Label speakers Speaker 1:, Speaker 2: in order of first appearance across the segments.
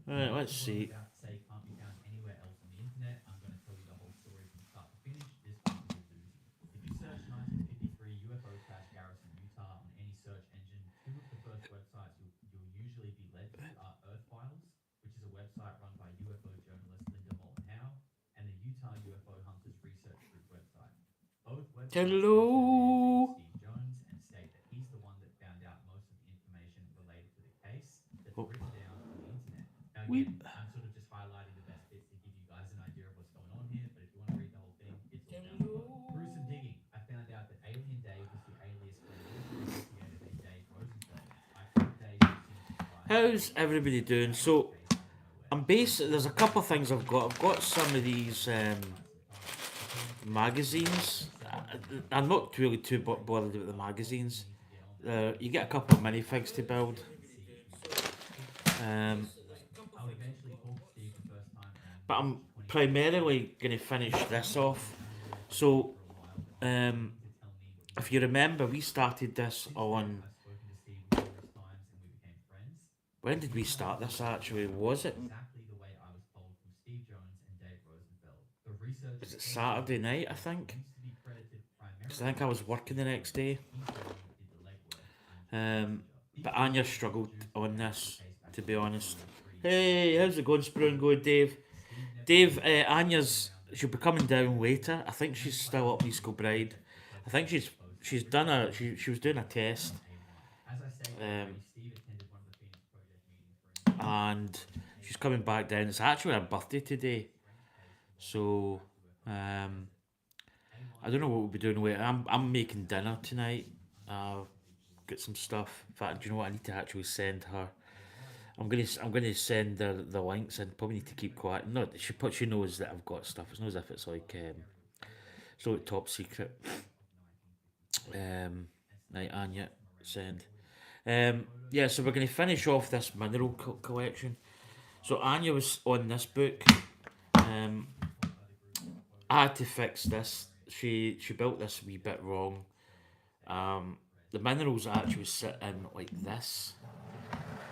Speaker 1: Right, let's see. Hello. Oh, we. How's everybody doing? So I'm basically there's a couple of things I've got. I've got some of these magazines. I'm not really too bothered about the magazines. You get a couple of minifigs to build. Um, but I'm primarily going to finish this off. So, um, if you remember, we started this on. When did we start this actually? Was it Saturday night, I think? Because I think I was working the next day. But Anya struggled on this, to be honest. Hey, how's it going, Sprue and Go, Dave? Dave, she'll be coming down later. I think she's still up East Kilbride. I think she's done she was doing a test, um, and she's coming back down. It's actually her birthday today, so I don't know what we'll be doing later. I'm making dinner tonight. Get some stuff. In fact, do you know what? I need to actually send her. I'm gonna send her the links and probably need to keep quiet. No, she knows that I've got stuff. It's not as if it's like top secret. Right, Anya, send. Yeah, so we're gonna finish off this mineral collection. So Anya was on this book. Um, I had to fix this. She built this a wee bit wrong. The minerals actually sit in like this.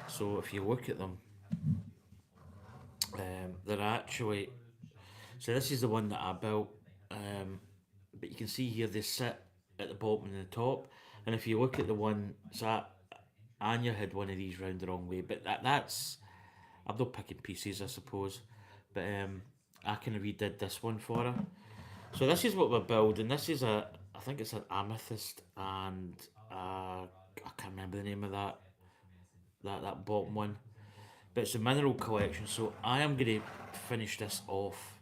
Speaker 1: So if you look at them, they're actually. So this is the one that I built. But you can see here they sit at the bottom and the top. And if you look at the one, so Anya had one of these round the wrong way. But that's I'm not picking pieces, I suppose. But I kind of redid this one for her. So this is what we're building. This is I think it's an amethyst, and I can't remember the name of that bottom one. But it's a mineral collection. So I am going to finish this off.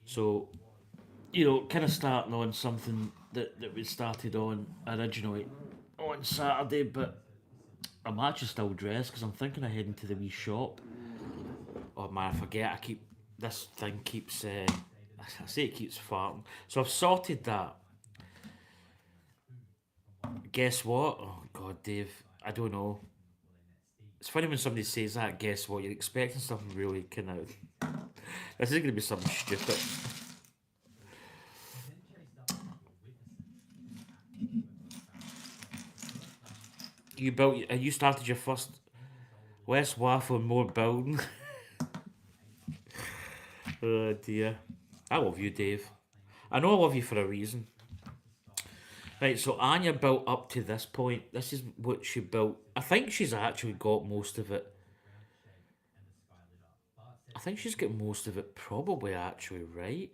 Speaker 1: So kind of starting on something that we started on originally on Saturday, but I'm actually still dressed because I'm thinking of heading to the wee shop. Oh man, I forget. This thing keeps. I say it keeps farting. So I've sorted that. Guess what? Oh god, Dave. I don't know. It's funny when somebody says that. Guess what? You're expecting something really kind of. This is going to be something stupid. You started your first less waffle and more building. Oh dear. I love you, Dave. I know I love you for a reason. Right, so Anya built up to this point. This is what she built. I think she's actually got most of it. I think she's got most of it probably actually right.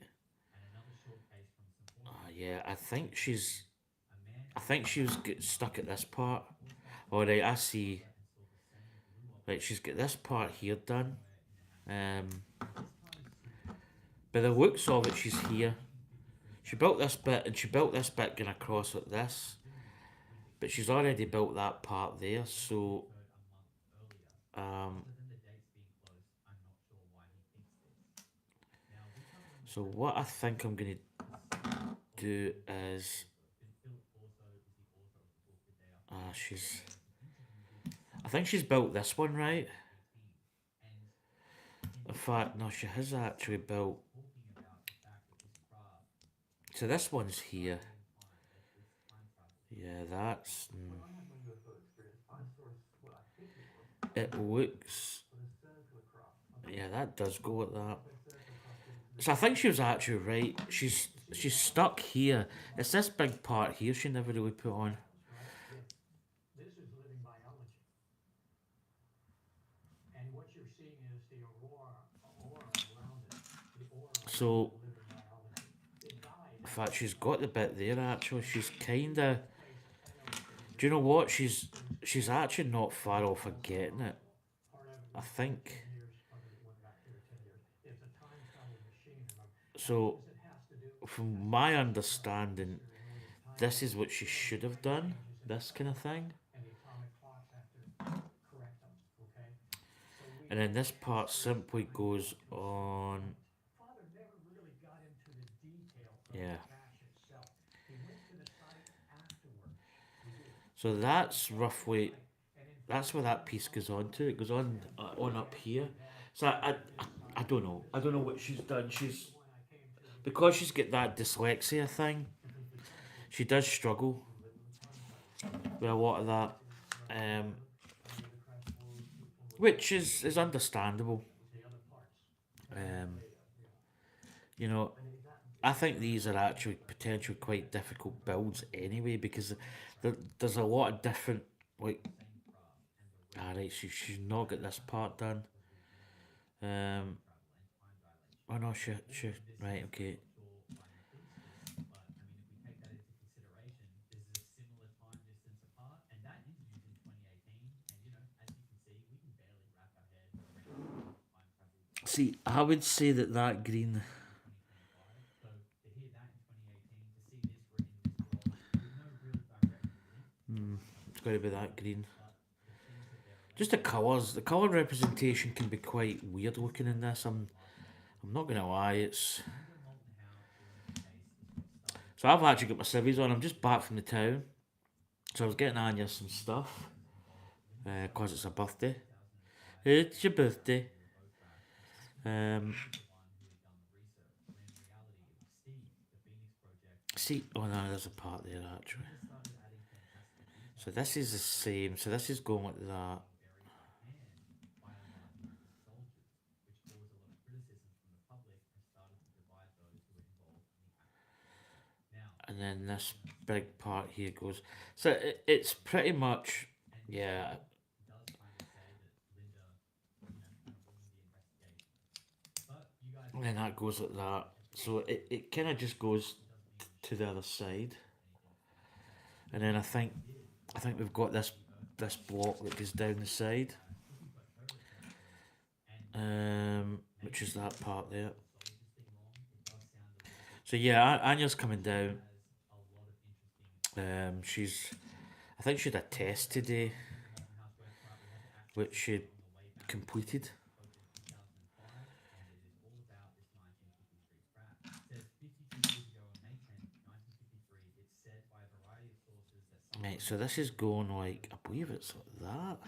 Speaker 1: Yeah, I think she was get stuck at this part. Alright, I see. Right, she's got this part here done. Um, by the looks of it, she's here. She built this bit and she built this bit going across like this. But she's already built that part there, so um, so what I think I'm gonna do is she's I think she's built this one right. In fact, no, she has actually built. So this one's here. Yeah, that's. It looks. Yeah, that does go at that. So I think she was actually right. She's stuck here. It's this big part here she never really put on. So, in fact, she's got the bit there actually. She's kinda. Do you know what? She's actually not far off of getting it. I think. So, from my understanding, this is what she should have done. This kind of thing. And then this part simply goes on. Yeah. So that's roughly that's where that piece goes on to. It goes on up here. So I don't know. I don't know what she's done. She's because she's got that dyslexia thing. She does struggle with a lot of that, um, which is understandable. Um, you know, I think these are actually potentially quite difficult builds anyway because there's a lot of different like. Alright, she's not got this part done. Um, oh no, she right, okay. See, I would say that that green. It's got to be that green. Just the colours. The colour representation can be quite weird looking in this. I'm not gonna lie. It's so I've actually got my civvies on. I'm just back from the town, so I was getting Anya some stuff because it's her birthday. It's your birthday. Um, see, oh no, there's a part there actually. So this is the same. So this is going like that, and then this big part here goes. So it's pretty much, yeah. And then that goes like that. So it kind of just goes to the other side, and then I think we've got this block that goes down the side, which is that part there. So yeah, Anya's coming down. She's I think she had a test today, which she completed. Right, so this is going like I believe it's like that.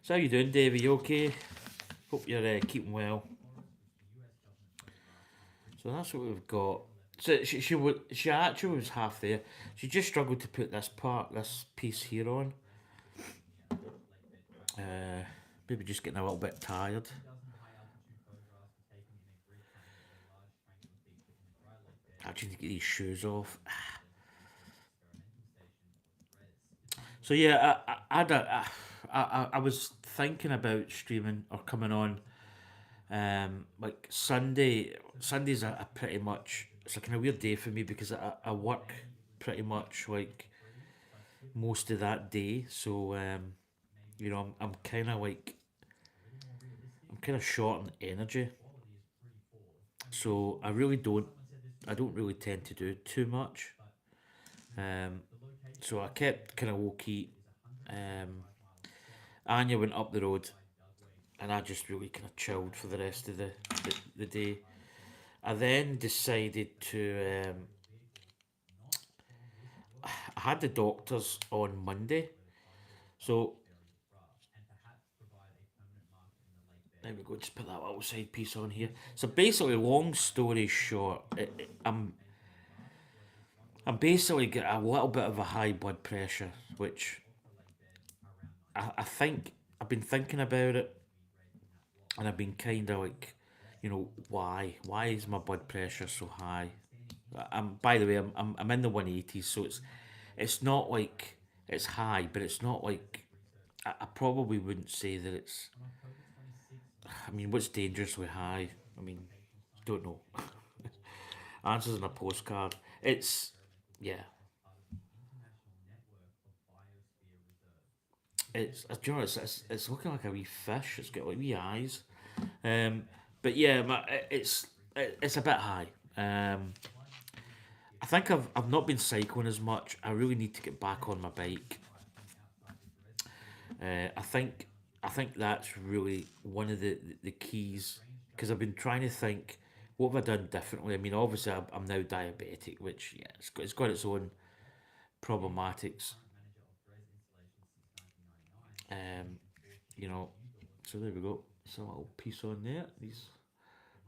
Speaker 1: So how you doing, Davey? You okay? Hope you're keeping well. So that's what we've got. So she actually was half there. She just struggled to put this piece here on. Uh, Maybe just getting a little bit tired. Actually, need to get these shoes off. So yeah, I was thinking about streaming or coming on. Like Sunday. Sundays are pretty much it's a kind of weird day for me because I work pretty much like most of that day. So I'm kind of like I'm kind of short on energy. So I don't really tend to do too much. Um, so I kept kind of low key. Um, Anya went up the road, and I just really kind of chilled for the rest of the day. I then decided to. I had the doctors on Monday, so There we go. Just put that little side piece on here. So basically, long story short, I'm basically get a little bit of a high blood pressure, which I think I've been thinking about it, and I've been kind of like, why? Why is my blood pressure so high? By the way, I'm in the 180s, so it's not like it's high, but it's not like I probably wouldn't say that it's. I mean, what's dangerously high? I mean, don't know. Answers in a postcard. It's yeah. Do you know, it's looking like a wee fish. It's got like wee eyes. Um, but yeah, it's a bit high. Um, I think I've not been cycling as much. I really need to get back on my bike. I think that's really one of the keys because I've been trying to think what have I done differently. I mean, obviously I'm now diabetic, which yeah, it's got its own problematics. Um, you know, so there we go. So a little piece on there. These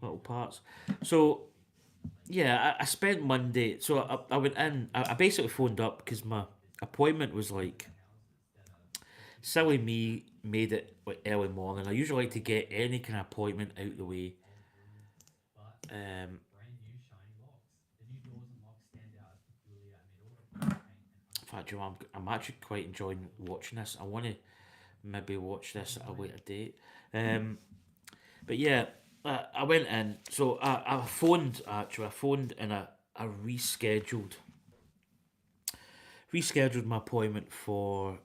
Speaker 1: little parts. So yeah, I spent Monday. So I went in. I basically phoned up because my appointment was like silly me made it like early morning. I usually like to get any kind of appointment out the way. Um, in fact, I'm actually quite enjoying watching this. I want to maybe watch this at a later date. Um, but yeah, I went in. So I phoned actually. I phoned and I rescheduled my appointment for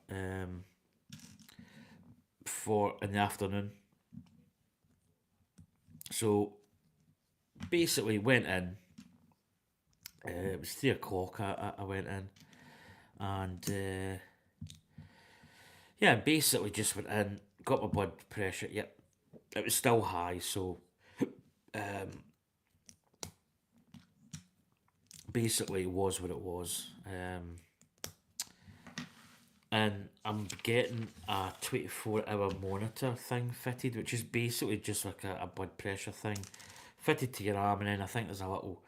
Speaker 1: in the afternoon. So basically went in. It was 3 o'clock. I went in, and yeah, basically just went in, got my blood pressure. Yep, it was still high. So um, basically, it was what it was. And I'm getting a 24-hour monitor thing fitted, which is basically just like a blood pressure thing fitted to your arm, and then I think there's a little.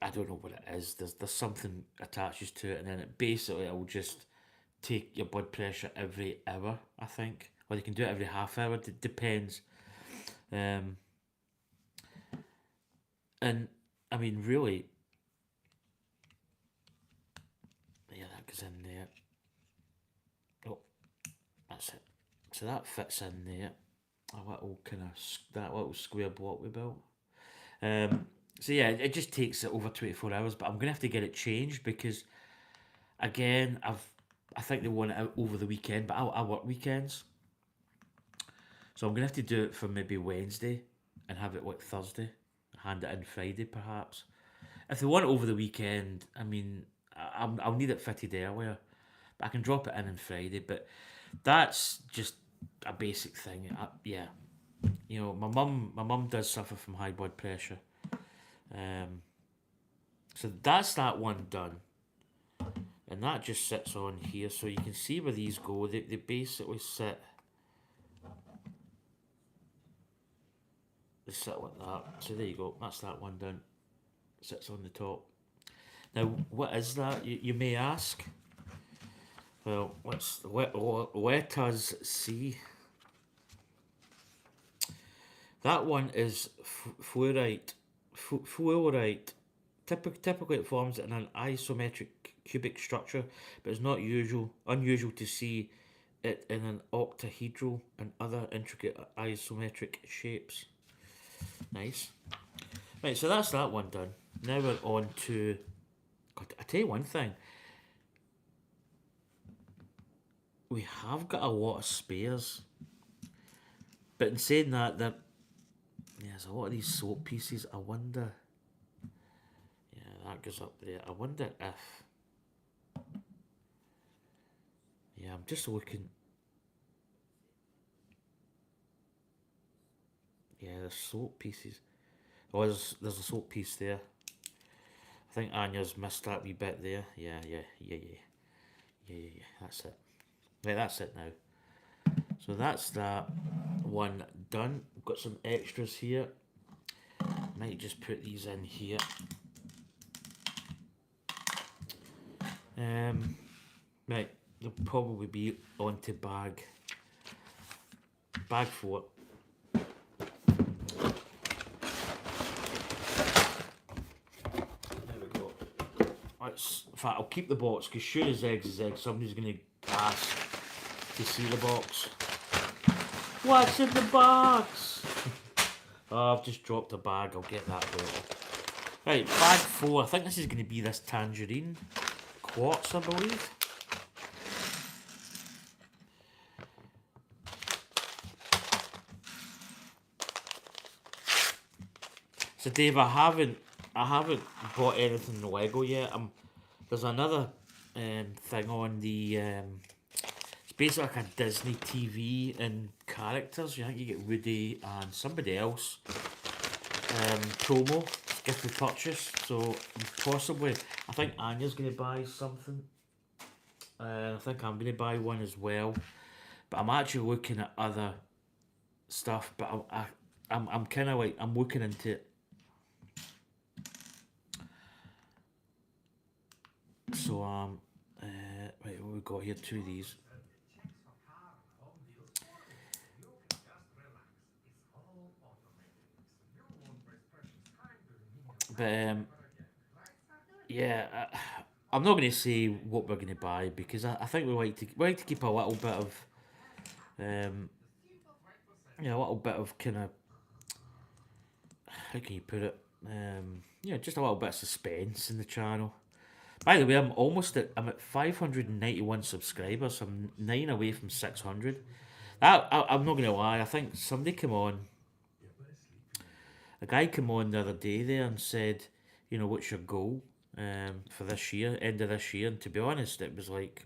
Speaker 1: I don't know what it is. There's something attaches to it, and then it basically will just take your blood pressure every hour. I think, or you can do it every half hour. It depends. Um, and I mean, really, yeah, that goes in there. Oh, that's it. So that fits in there. A little kind of that little square block we built. Um, so yeah, it just takes it over 24 hours. But I'm gonna have to get it changed because again, I think they want it out over the weekend, but I work weekends, so I'm gonna have to do it for maybe Wednesday and have it like Thursday, hand it in Friday perhaps. If they want it over the weekend, I mean, I'll need it fitted earlier, but I can drop it in on Friday. But that's just a basic thing. Yeah, my mum does suffer from high blood pressure. Um, so that's that one done, and that just sits on here, so you can see where these go. They basically sit. They sit like that. So there you go. That's that one done. Sits on the top. Now, what is that? You may ask. Well, let us see. That one is fluorite. Fluorite. Typically, it forms in an isometric cubic structure, but it's not unusual to see it in an octahedral and other intricate isometric shapes. Nice. Right, so that's that one done. Now we're on to. God, I tell you one thing. We have got a lot of spares, but in saying that, yeah, there's a lot of these soap pieces. I wonder. Yeah, that goes up there. I wonder if. Yeah, I'm just looking. Yeah, there's soap pieces. Oh, there's a soap piece there. I think Anya's missed that wee bit there. Yeah. That's it. Right, that's it now. So that's that one done. Got some extras here. Might just put these in here. Right, they'll probably be onto bag 4. There we go. In fact, I'll keep the box because sure as eggs is eggs. Somebody's going to ask to see the box. What's in the box? Oh, I've just dropped a bag. I'll get that later. Right, bag 4. I think this is going to be this tangerine quartz, I believe. So Dave, I haven't bought anything in Lego yet. There's another thing on the it's basically like a Disney TV and characters. I think you get Woody and somebody else promo gift with purchase. So possibly, I think Anya's going to buy something. I think I'm going to buy one as well. But I'm actually looking at other stuff. But I'm kind of like I'm looking into it. So right, what we got here? 2 of these. But yeah, I'm not going to say what we're going to buy because I think we like to keep a little bit of a little bit of kind of, how can you put it? Just a little bit of suspense in the channel. By the way, I'm at 591 subscribers. I'm 9 away from 600. I'm not gonna lie. I think somebody came on. A guy came on the other day there and said, what's your goal for this year, end of this year? And to be honest, it was like,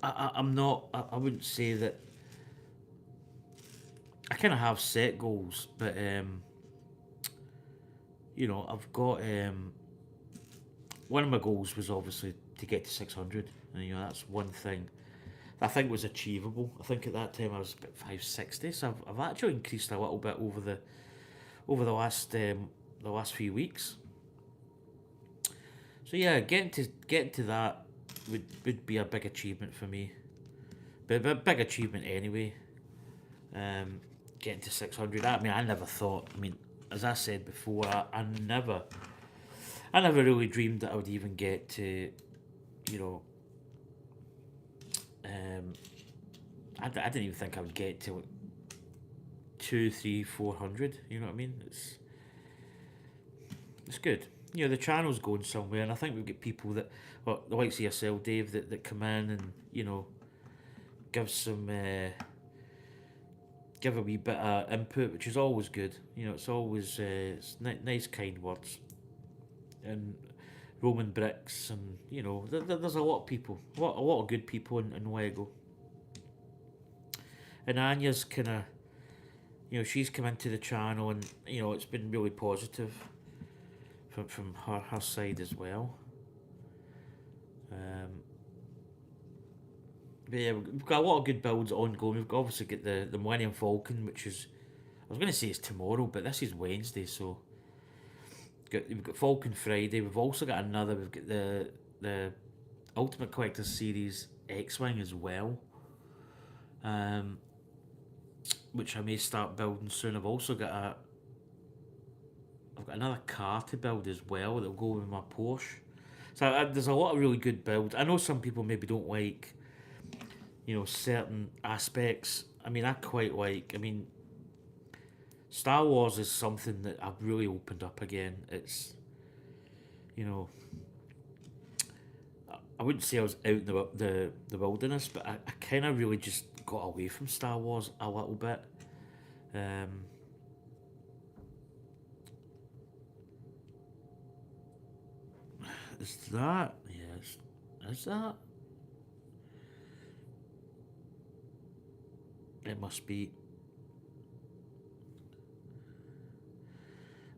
Speaker 1: I'm not. I wouldn't say that. I kind of have set goals, but I've got one of my goals was obviously to get to 600, and that's one thing I think was achievable. I think at that time I was about 560, so I've actually increased a little bit over the last few weeks. So yeah, getting to that would be a big achievement for me, but a big achievement anyway. Getting to 600. I never thought. As I said before, I never really dreamed that I would even get to, I didn't even think I would get to 2, 3, 400. You know what I mean? It's good. The channel's going somewhere, and I think we've got people that, well, the likes of yourself, Dave, that come in and give some. Give a wee bit of input, which is always good. It's always nice, kind words. And Roman bricks, and there's a lot of people, a lot of good people in Lego. And Anya's kind of, she's come into the channel, and it's been really positive from her side as well. But yeah, we've got a lot of good builds ongoing. We've obviously got the Millennium Falcon, which is, I was going to say it's tomorrow, but this is Wednesday, so we've got Falcon Friday. We've also got another. We've got the Ultimate Collector Series X-Wing as well, which I may start building soon. I've got another car to build as well that'll go with my Porsche. So there's a lot of really good builds. I know some people maybe don't like certain aspects. I quite like. Star Wars is something that I've really opened up again. It's, I wouldn't say I was out in the wilderness, but I kind of really just got away from Star Wars a little bit. Is that? Yes. Is that? It must be.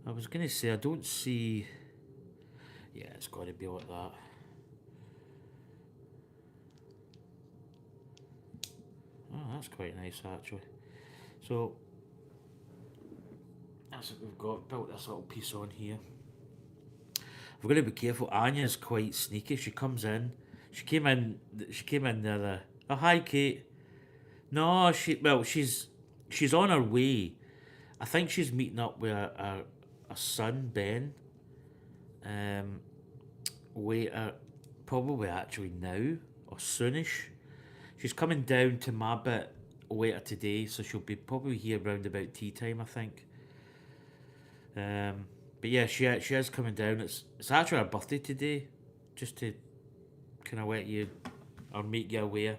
Speaker 1: I was going to say, I don't see. Yeah, it's got to be like that. That's quite nice actually. So that's what we've got. Built this little piece on here. We're going to be careful. Anya's quite sneaky. She comes in. She came in. She came in the other. Oh hi, Kate. No, she's on her way. I think she's meeting up with a son Ben. Um, later, probably actually now or soonish. She's coming down to my bit later today, so she'll be probably here round about tea time, I think. Um, but yeah, she is coming down. It's actually her birthday today, just to kind of let you or make you aware.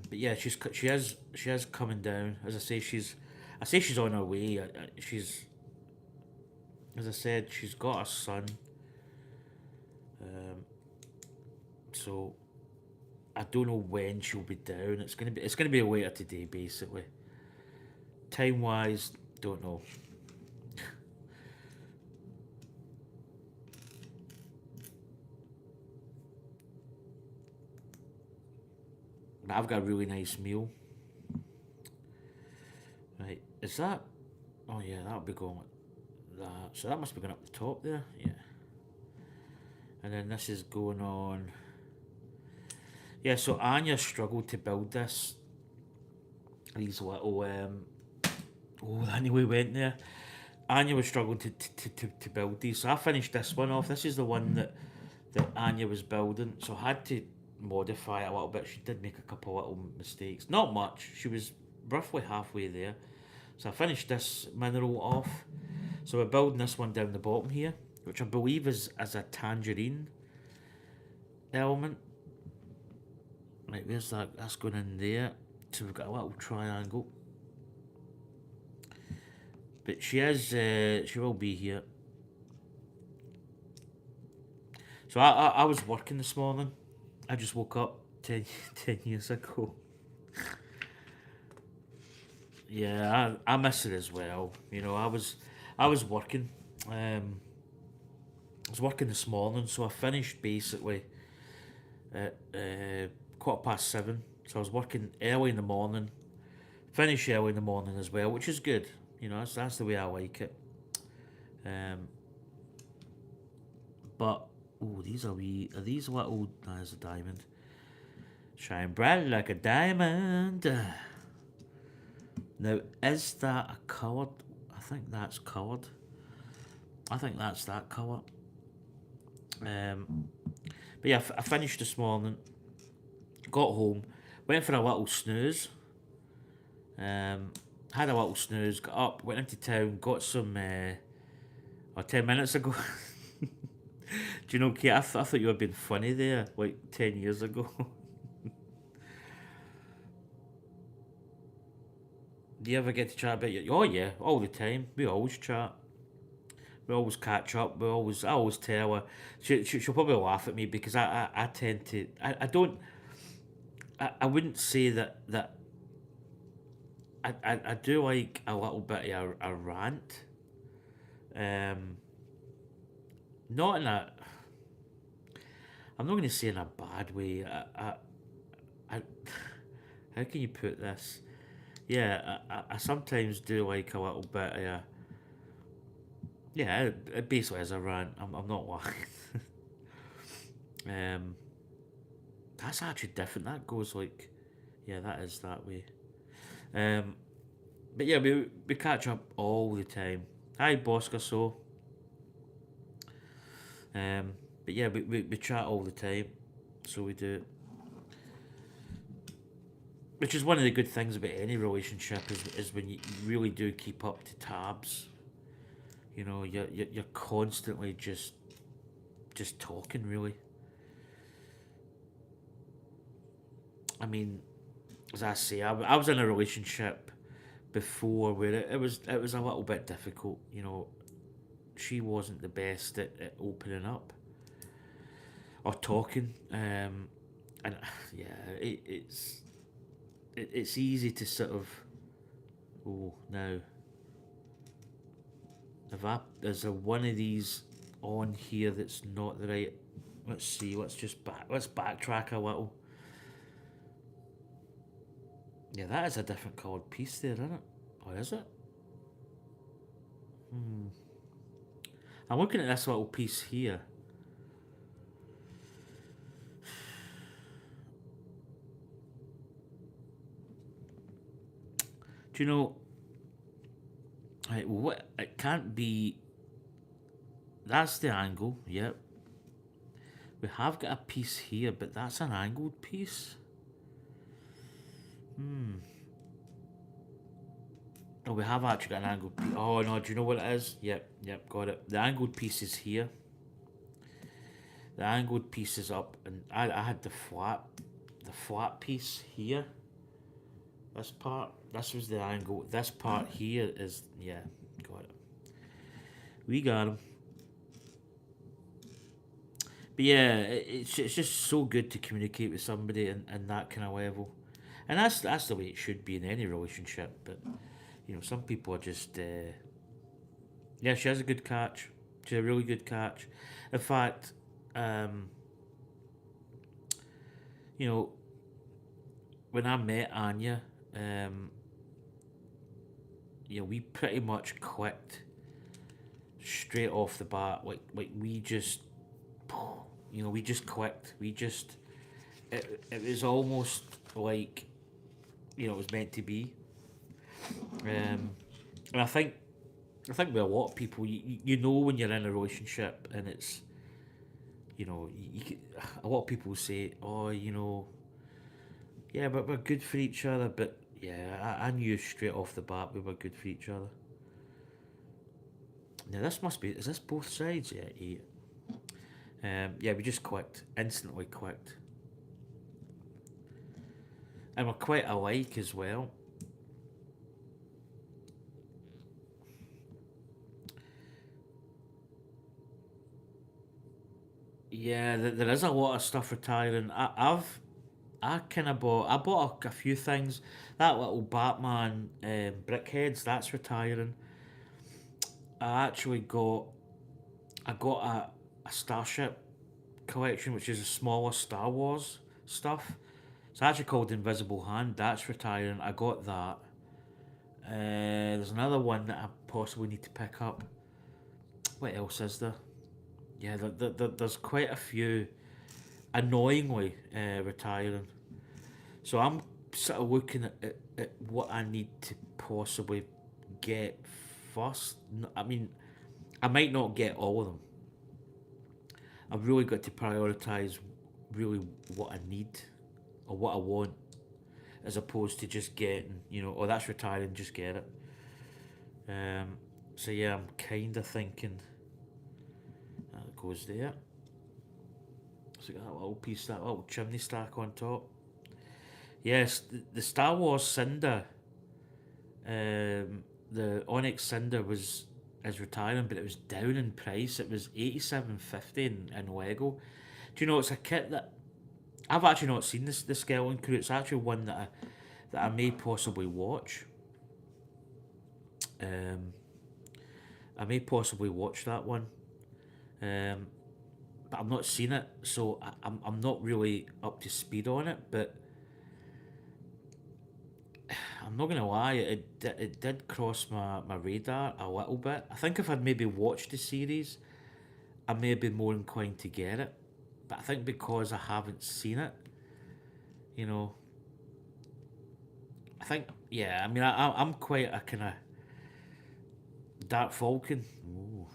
Speaker 1: But yeah, she is coming down. As I say she's on her way. She's as I said, she's got a son. Um, so I don't know when she'll be down. It's gonna be later today, basically. Time wise, don't know. But I've got a really nice meal. Right, is that? Oh yeah, that'll be going like that. So that must be going up the top there. Yeah. And then this is going on. Yeah, so Anya struggled to build this. These little oh, anyway went there. Anya was struggling to build these. So I finished this one off. This is the one that Anya was building. So I had to modify it a little bit. She did make a couple of little mistakes. Not much. She was roughly halfway there. So I finished this mineral off. So we're building this one down the bottom here, which I believe is as a tangerine element. Right, where's that? That's going in there. So we've got a little triangle. But she will be here. So I was working this morning. I just woke up 10 years ago. Yeah, I miss it as well. You know, I was working. I was working this morning, so I finished basically at 7:15. So I was working early in the morning, finish early in the morning as well, which is good. You know, that's the way I like it. Um, but oh, these are these little? There's a diamond. Shine bright like a diamond. Now, is that a coloured? I think that's coloured. I think that's that colour. But yeah, I finished this morning, got home, went for a little snooze. Had a little snooze, got up, went into town, got some. 10 minutes ago. Do you know, Kate? I thought you were being funny there, like 10 years ago. Do you ever get to chat about your? Oh yeah, all the time. We always chat. We always catch up. I always tell her. She'll probably laugh at me because I tend to. I don't. I wouldn't say that. I do like a little bit of a rant. Um, not in a. I'm not going to say in a bad way. I how can you put this? Yeah, I sometimes do like a little bit of a. Yeah, it basically is a rant. I'm not lying. um, that's actually different. That goes like, yeah, that is that way. Um, but yeah, we catch up all the time. Hi, Bosca. So, um, but yeah, we chat all the time. So we do. Which is one of the good things about any relationship is when you really do keep up to tabs. You know, you're constantly just talking really. I mean, as I say, I was in a relationship before where it was a little bit difficult. You know, she wasn't the best at opening up or talking, and yeah, it's easy to sort of oh now if I there's a one of these on here that's not the right. Let's see. Let's backtrack a little. Yeah, that is a different coloured piece there, isn't it? Or is it? Hmm. I'm looking at this little piece here. Do you know? Right, what it can't be. That's the angle. Yep. We have got a piece here, but that's an angled piece. Hmm. Oh, we have actually got an angled piece. Oh no, do you know what it is? Yep, got it. The angled piece is here. The angled piece is up, and I had the flat piece here. This part, this was the angle. This part here is, yeah, got it. We got him. But yeah, it's just so good to communicate with somebody in that kind of level, and that's the way it should be in any relationship. But you know, some people are just, yeah, she has a good catch. She's a really good catch. In fact, um, you know, when I met Anya, um, you know, we pretty much clicked straight off the bat. Like we just, you know, we just clicked. We just, it was almost like, you know, it was meant to be. And I think with a lot of people, you know when you're in a relationship and it's, you know, a lot of people say, oh, you know, yeah, but we're good for each other. But yeah, I knew straight off the bat we were good for each other. Now this must be, is this both sides? Yeah, eight. Yeah, we just clicked, instantly clicked. And we're quite alike as well. Yeah, there is a lot of stuff retiring. I kind of I bought a few things. That little Batman brickheads, that's retiring. I got a Starship collection, which is a smaller Star Wars stuff. It's actually called Invisible Hand. That's retiring. I got that. There's another one that I possibly need to pick up. What else is there? Yeah, there's quite a few annoyingly retiring. So I'm sort of looking at what I need to possibly get first. I mean, I might not get all of them. I've really got to prioritize really what I need or what I want, as opposed to just getting, you know, oh that's retiring, just get it. Um, so yeah, I'm kind of thinking that goes there. So got that little piece, that little chimney stack on top. Yes, the Star Wars Cinder, the Onyx Cinder was is retiring, but it was down in price. It was 87.50 in Lego. Do you know it's a kit that I've actually not seen this the Skeleton Crew. It's actually one that I may possibly watch. Um, I may possibly watch that one. Um, but I've not seen it, so I'm not really up to speed on it. But I'm not gonna lie, it did cross my radar a little bit. I think if I'd maybe watched the series, I may be more inclined to get it. But I think because I haven't seen it, you know, I think yeah. I mean, I'm quite a kind of Dark Falcon. Ooh.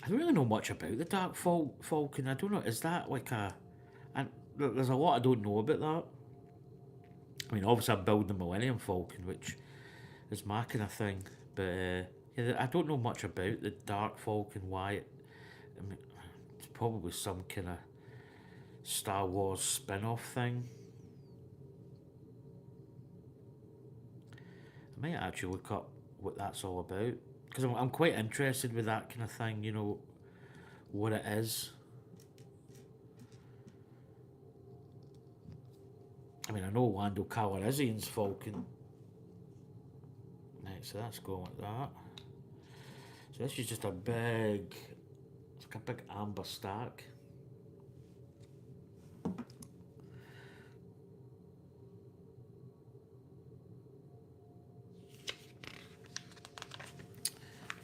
Speaker 1: I don't really know much about the Falcon. I don't know. Is that like a? And there's a lot I don't know about that. I mean, obviously I'm building the Millennium Falcon, which is my kind of thing. But yeah, I don't know much about the Dark Falcon. Why? I mean, it's probably some kind of Star Wars spin-off thing. I might actually look up what that's all about because I'm quite interested with that kind of thing. You know what it is. I mean, I know Lando Calrissian's Falcon. Right, so that's going like that. So this is just a big, it's like a big amber stack.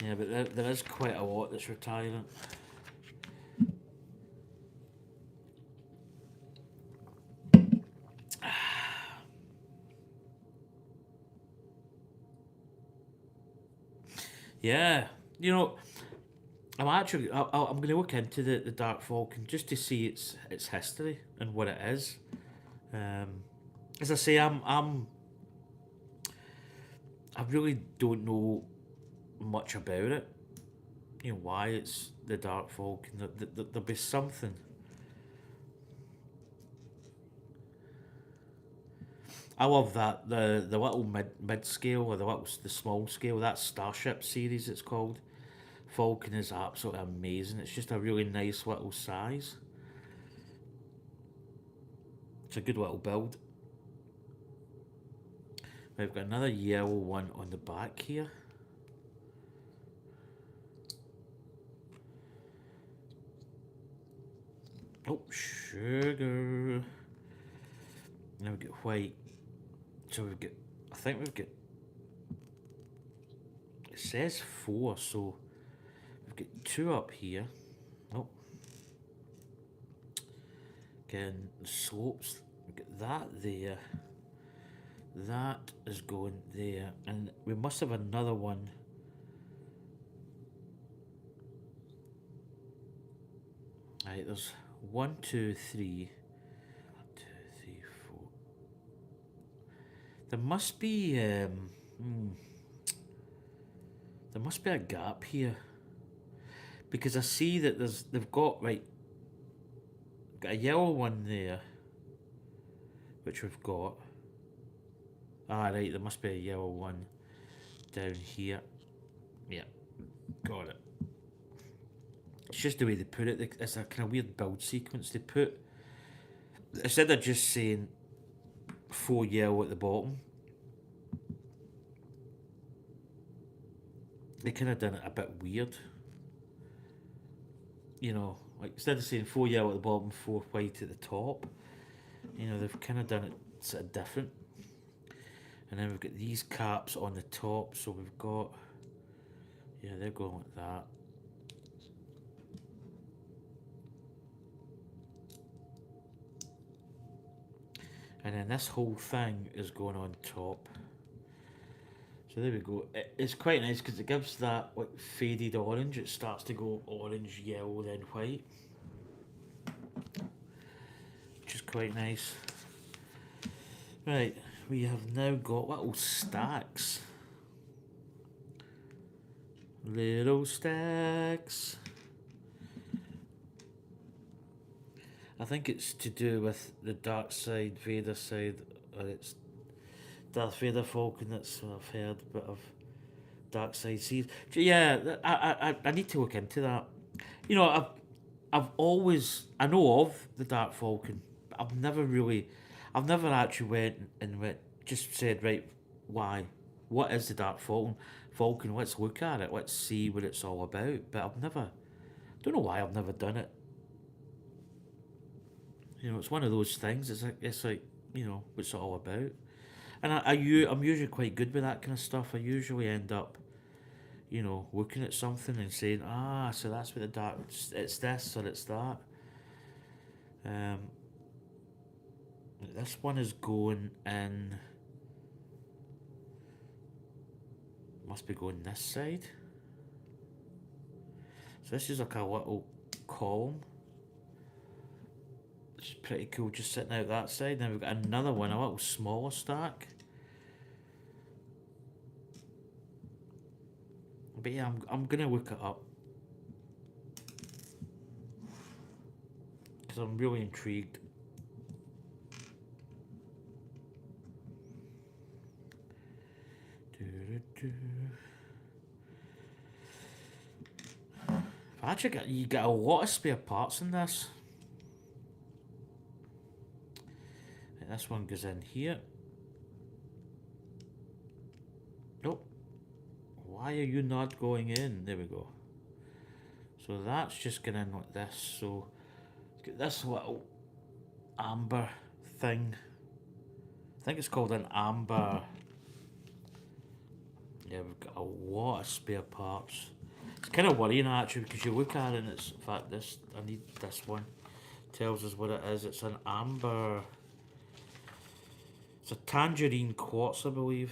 Speaker 1: Yeah, but there is quite a lot that's retiring. Yeah, you know, I'm going to look into the Dark Falcon just to see its history and what it is. Um, as I say, I really don't know much about it. You know why it's the Dark Falcon. There'll be something. I love that the little mid scale or the small scale, that Starship series it's called. Falcon is absolutely amazing. It's just a really nice little size. It's a good little build. We've got another yellow one on the back here. Oh, sugar. Now we've got white. So we've got, I think we've got, it says 4, so we've got 2 up here. Oh. Again, the slopes, we've got that there. That is going there. And we must have another one. Right, there's 1, 2, 3. 1, 2, 3, 4. There must be there must be a gap here. Because I see that they've got got a yellow one there. Which we've got. Ah right, there must be a yellow one down here. Yeah, got it. It's just the way they put it. It's a kind of weird build sequence. They put, instead of just saying 4 yellow at the bottom, they kind of done it a bit weird. You know, like instead of saying 4 yellow at the bottom, 4 white at the top, you know, they've kind of done it sort of different. And then we've got these caps on the top, so we've got, yeah, they're going like that. And then this whole thing is going on top. So there we go. It's quite nice because it gives that like faded orange. It starts to go orange, yellow, then white, which is quite nice. Right, we have now got little stacks. Little stacks. I think it's to do with the dark side, Vader side, or it's Darth Vader Falcon. That's what I've heard, but of dark side seeds. Yeah, I need to look into that. You know, I've always, I know of the Dark Falcon, but I've never actually went just said, right, why, what is the Dark Falcon? Let's look at it. Let's see what it's all about. But I've never, don't know why I've never done it. You know, it's one of those things. It's like you know what's it all about. And I'm usually quite good with that kind of stuff. I usually end up, you know, looking at something and saying, ah, so that's what the dark. It's this or it's that. Um, this one is going in. Must be going this side. So this is like a little column. Which is pretty cool, just sitting out that side. Then we've got another one, a little smaller stack. But yeah, I'm gonna look it up because I'm really intrigued. Actually, you get a lot of spare parts in this. And this one goes in here. Nope. Why Why are you not going in? There we go. So that's just going in like this. So let's get this little amber thing. I think it's called an amber. Yeah, we've got a lot of spare parts. It's kind of worrying actually because you look at it and it's, in fact, this, I need this one. Tells us what it is. It's an amber. It's a tangerine quartz, I believe.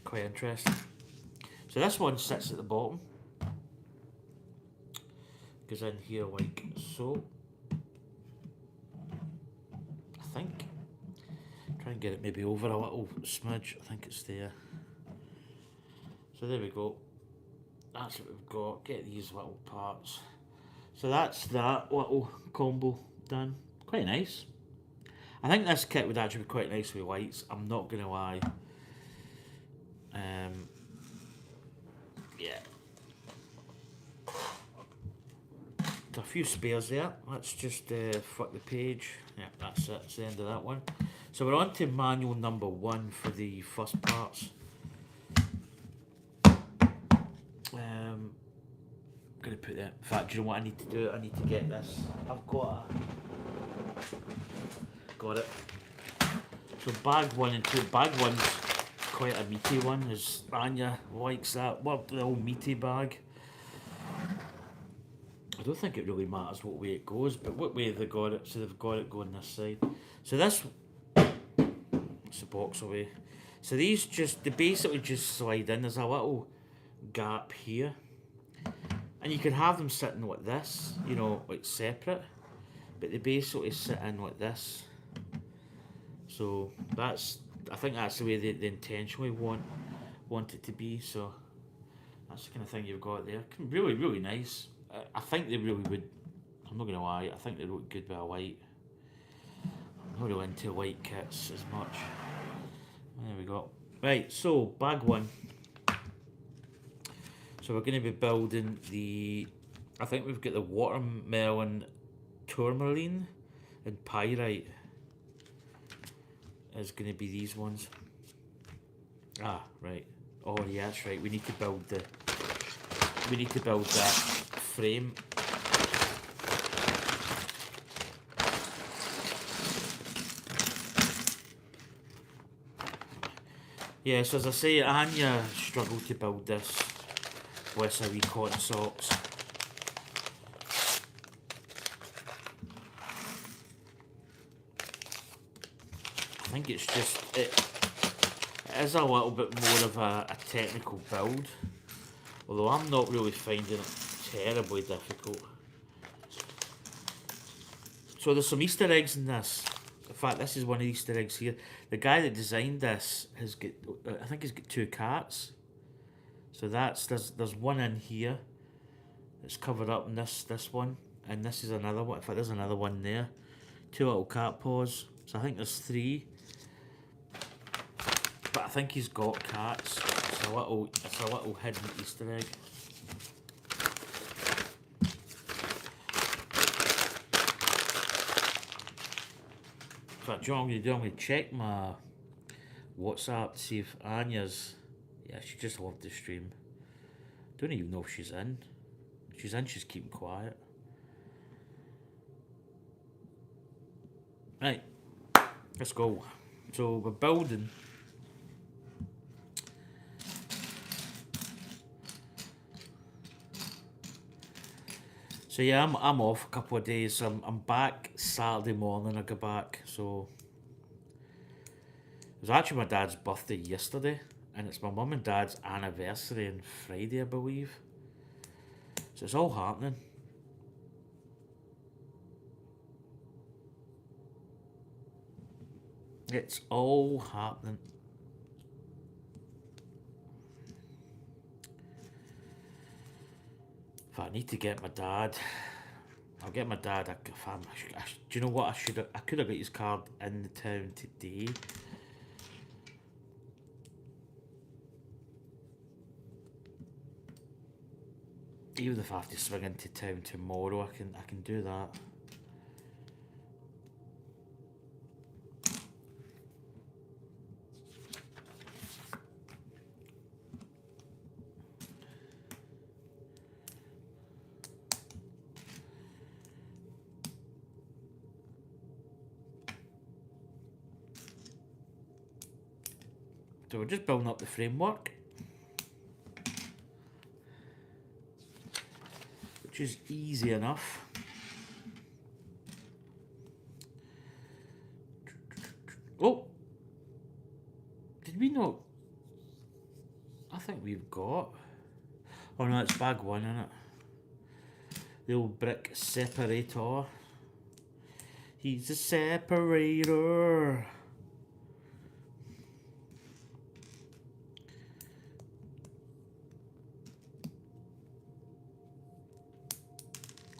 Speaker 1: Quite interesting. So this one sits at the bottom. Goes in here like so. I think. Try and get it maybe over a little smidge. I think it's there. So there we go. That's what we've got. Get these little parts. So that's that little combo done. Quite nice. I think this kit would actually be quite nice with lights. I'm not going to lie. Yeah. There's a few spares there. Let's just flip the page. Yeah, that's it. That's the end of that one. So we're on to manual number 1 for the first parts. I'm going to put that. In fact, do you know what I need to do? I need to get this. I've got it. So bag 1 and 2. Bag 1's quite a meaty one, as Anya likes that. Well, the old meaty bag. I don't think it really matters what way it goes, but what way they got it. So they've got it going this side. So this, it's the box away. So these they basically just slide in. There's a little gap here, and you can have them sitting like this, you know, like separate, but they basically sit in like this. So that's, I think that's the way they intentionally want it to be. So that's the kind of thing you've got there. Really, really nice. I think they really would. I'm not gonna lie. I think they look good with a white. I'm not really into white kits as much. There we go. Right. So bag 1. So we're going to be building the. I think we've got the watermelon, tourmaline, and pyrite. Is going to be these ones. Ah, right. Oh yeah, that's right. We need to build that frame. Yeah, so as I say, Anya struggled to build this. Bless her wee cotton socks. I think it's just, it is a little bit more of a technical build, although I'm not really finding it terribly difficult. So there's some Easter eggs in this. In fact, this is one of the Easter eggs here. The guy that designed this has got, I think he's got 2 cats. So there's one in here that's covered up in this one, and this is another one. In fact, there's another one there. 2 little cat paws. So I think there's 3. But I think he's got cats. It's a little hidden Easter egg. In fact, I'm going to check my WhatsApp to see if Anya's. Yeah, she just loved the stream. Don't even know if she's in. If she's in, she's keeping quiet. Right, let's go. So we're building. So yeah, I'm off a couple of days. I'm back Saturday morning. I go back. So it was actually my dad's birthday yesterday, and it's my mum and dad's anniversary on Friday, I believe. So it's all happening. It's all happening. If I need to get my dad, I'll get my dad. Do you know what? I could have got his card in the town today. Even if I have to swing into town tomorrow, I can do that. So we're just building up the framework, which is easy enough. Oh! Did we not? I think we've got... Oh no, it's bag one, isn't it? The old brick separator. He's a separator.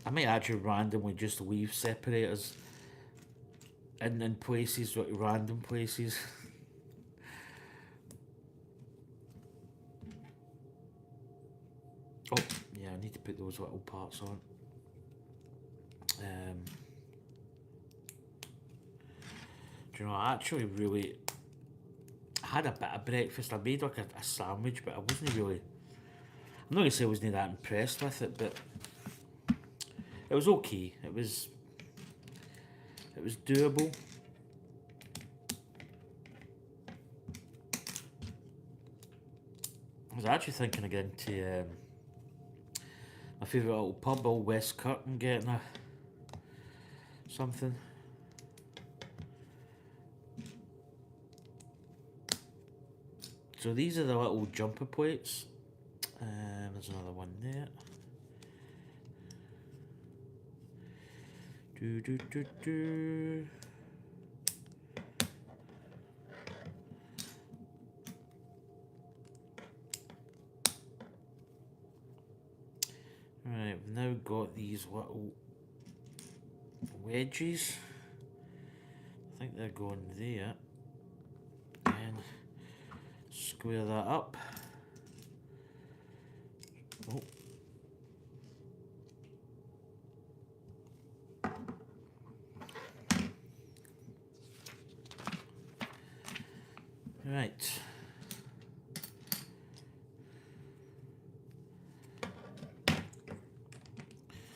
Speaker 1: I might actually randomly just leave separators in places, like random places. Oh, yeah, I need to put those little parts on. Do you know, I actually really had a bit of breakfast. I made like a sandwich, but I wasn't really... I'm not going to say I wasn't that impressed with it, but it was okay. It was doable. I was actually thinking of getting to my favourite little pub, Old West Curtain, getting something. So these are the little jumper plates. There's another one there. Right, we've now got these little wedges. I think they're going there. And square that up. Oh. Right.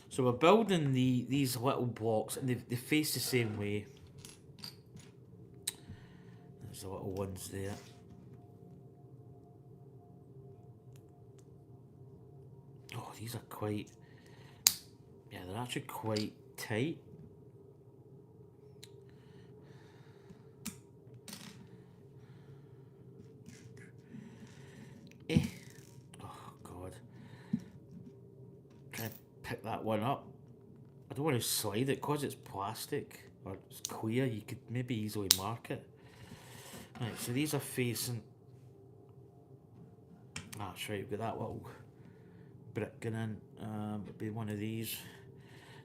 Speaker 1: So we're building these little blocks, and they face the same way. There's the little ones there. Oh, these are quite... Yeah, they're actually quite tight. Oh, God. Try to pick that one up. I don't want to slide it because it's plastic or it's clear. You could maybe easily mark it. Right, so these are facing... That's right, we've got that little brick going in. It'll be one of these.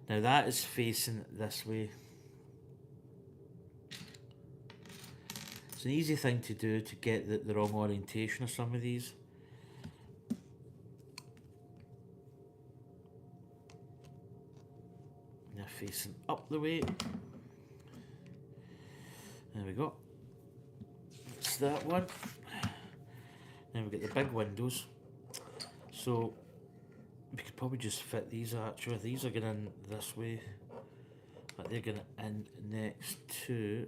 Speaker 1: Now that is facing this way. It's an easy thing to do to get the wrong orientation of some of these. They're facing up the way. There we go. That's that one. Then we've got the big windows. So we could probably just fit these actually. These are going in this way. But they're going in next to...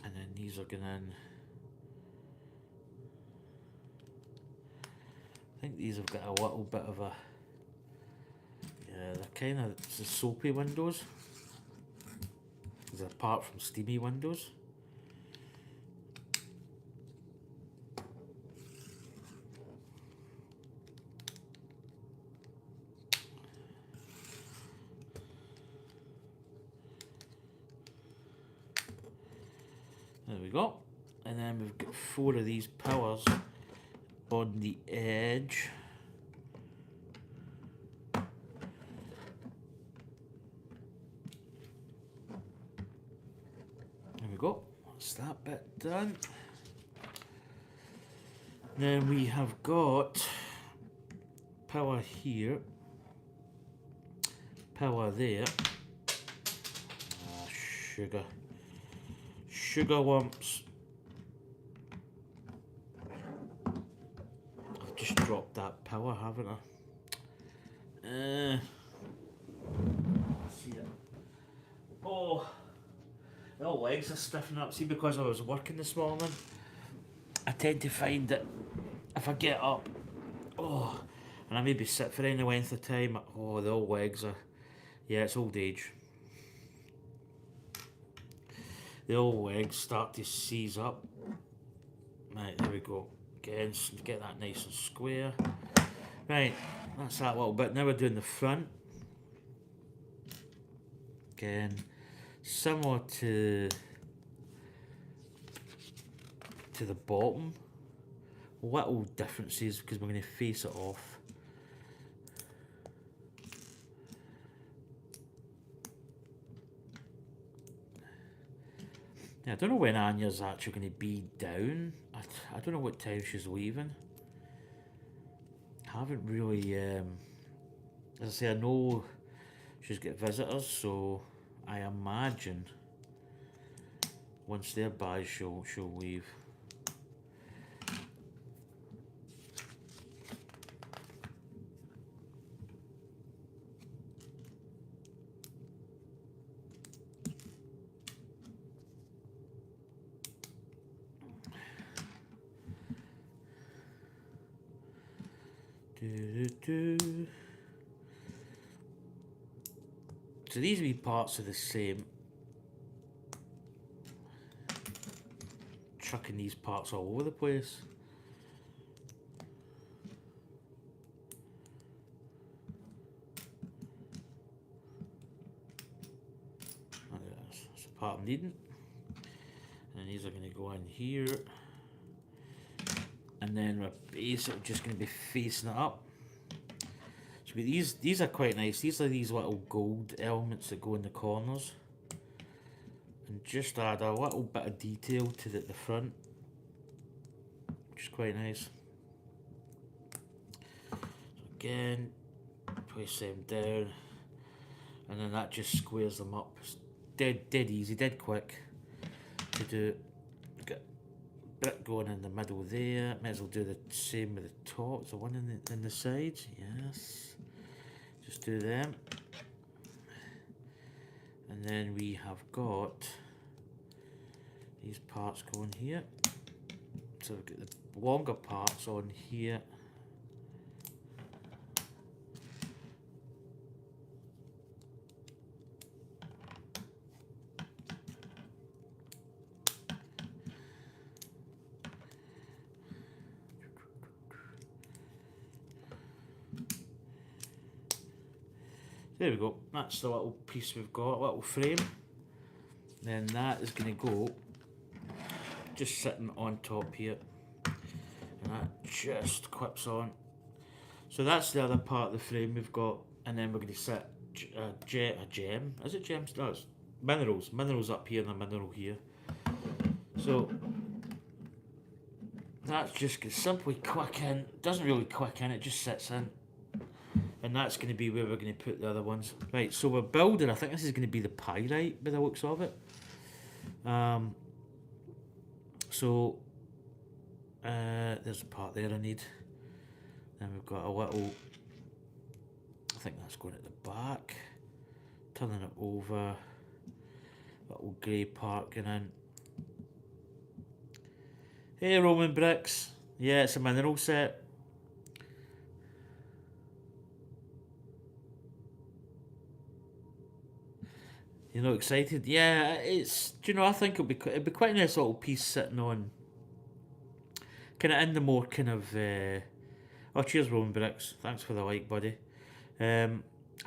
Speaker 1: And then these are going in... I think these have got a little bit of a... Yeah, they're kind of soapy windows. They're apart from steamy windows. There we go. And then we've got 4 of these pillars on the edge. There we go. That's that bit done. Then we have got power here, power there. Sugar lumps. I've just dropped had that power, haven't I? See it. Oh, the legs are stiffening up. See, because I was working this morning, I tend to find that if I get up, and I maybe sit for any length of time, the old legs are, yeah, it's old age. The old legs start to seize up. Right, there we go. Get that nice and square. Right, that's that little bit. Now we're doing the front. Again, similar to the bottom. Little differences because we're going to face it off. Yeah, I don't know when Anya's actually going to be down. I don't know what time she's leaving. I haven't really, as I say, I know she's got visitors, so I imagine once they're by, she'll leave. So these wee parts are the same. Chucking these parts all over the place. That's the part I'm needing. And these are going to go in here. And then we're basically just going to be facing it up. So these are quite nice. These are these little gold elements that go in the corners. And just add a little bit of detail to the front. Which is quite nice. So again, place them down. And then that just squares them up. It's dead easy, dead quick to do. Get a bit going in the middle there. Might as well do the same with the top. The one in the sides. Yes. Just do them. And then we have got these parts going here. So we've got the longer parts on here. There we go, that's the little piece we've got, little frame. Then that is going to go just sitting on top here. And that just clips on. So that's the other part of the frame we've got. And then we're going to set a gem. Is it gems? No, it's minerals. Minerals up here and a mineral here. So that's just going to simply click in. Doesn't really click in, it just sits in. And that's going to be where we're going to put the other ones. Right, so we're building, I think this is going to be the pyrite by the looks of it. There's a part there I need. Then we've got a little, I think that's going at the back. Turning it over. Little grey part going in. Hey Roman bricks. Yeah, it's a mineral set. You're not excited? Yeah, it's. Do you know? I think it'd be quite a nice little piece sitting on. Kind of in the more kind of. Oh, cheers, Roman bricks. Thanks for the like, buddy. I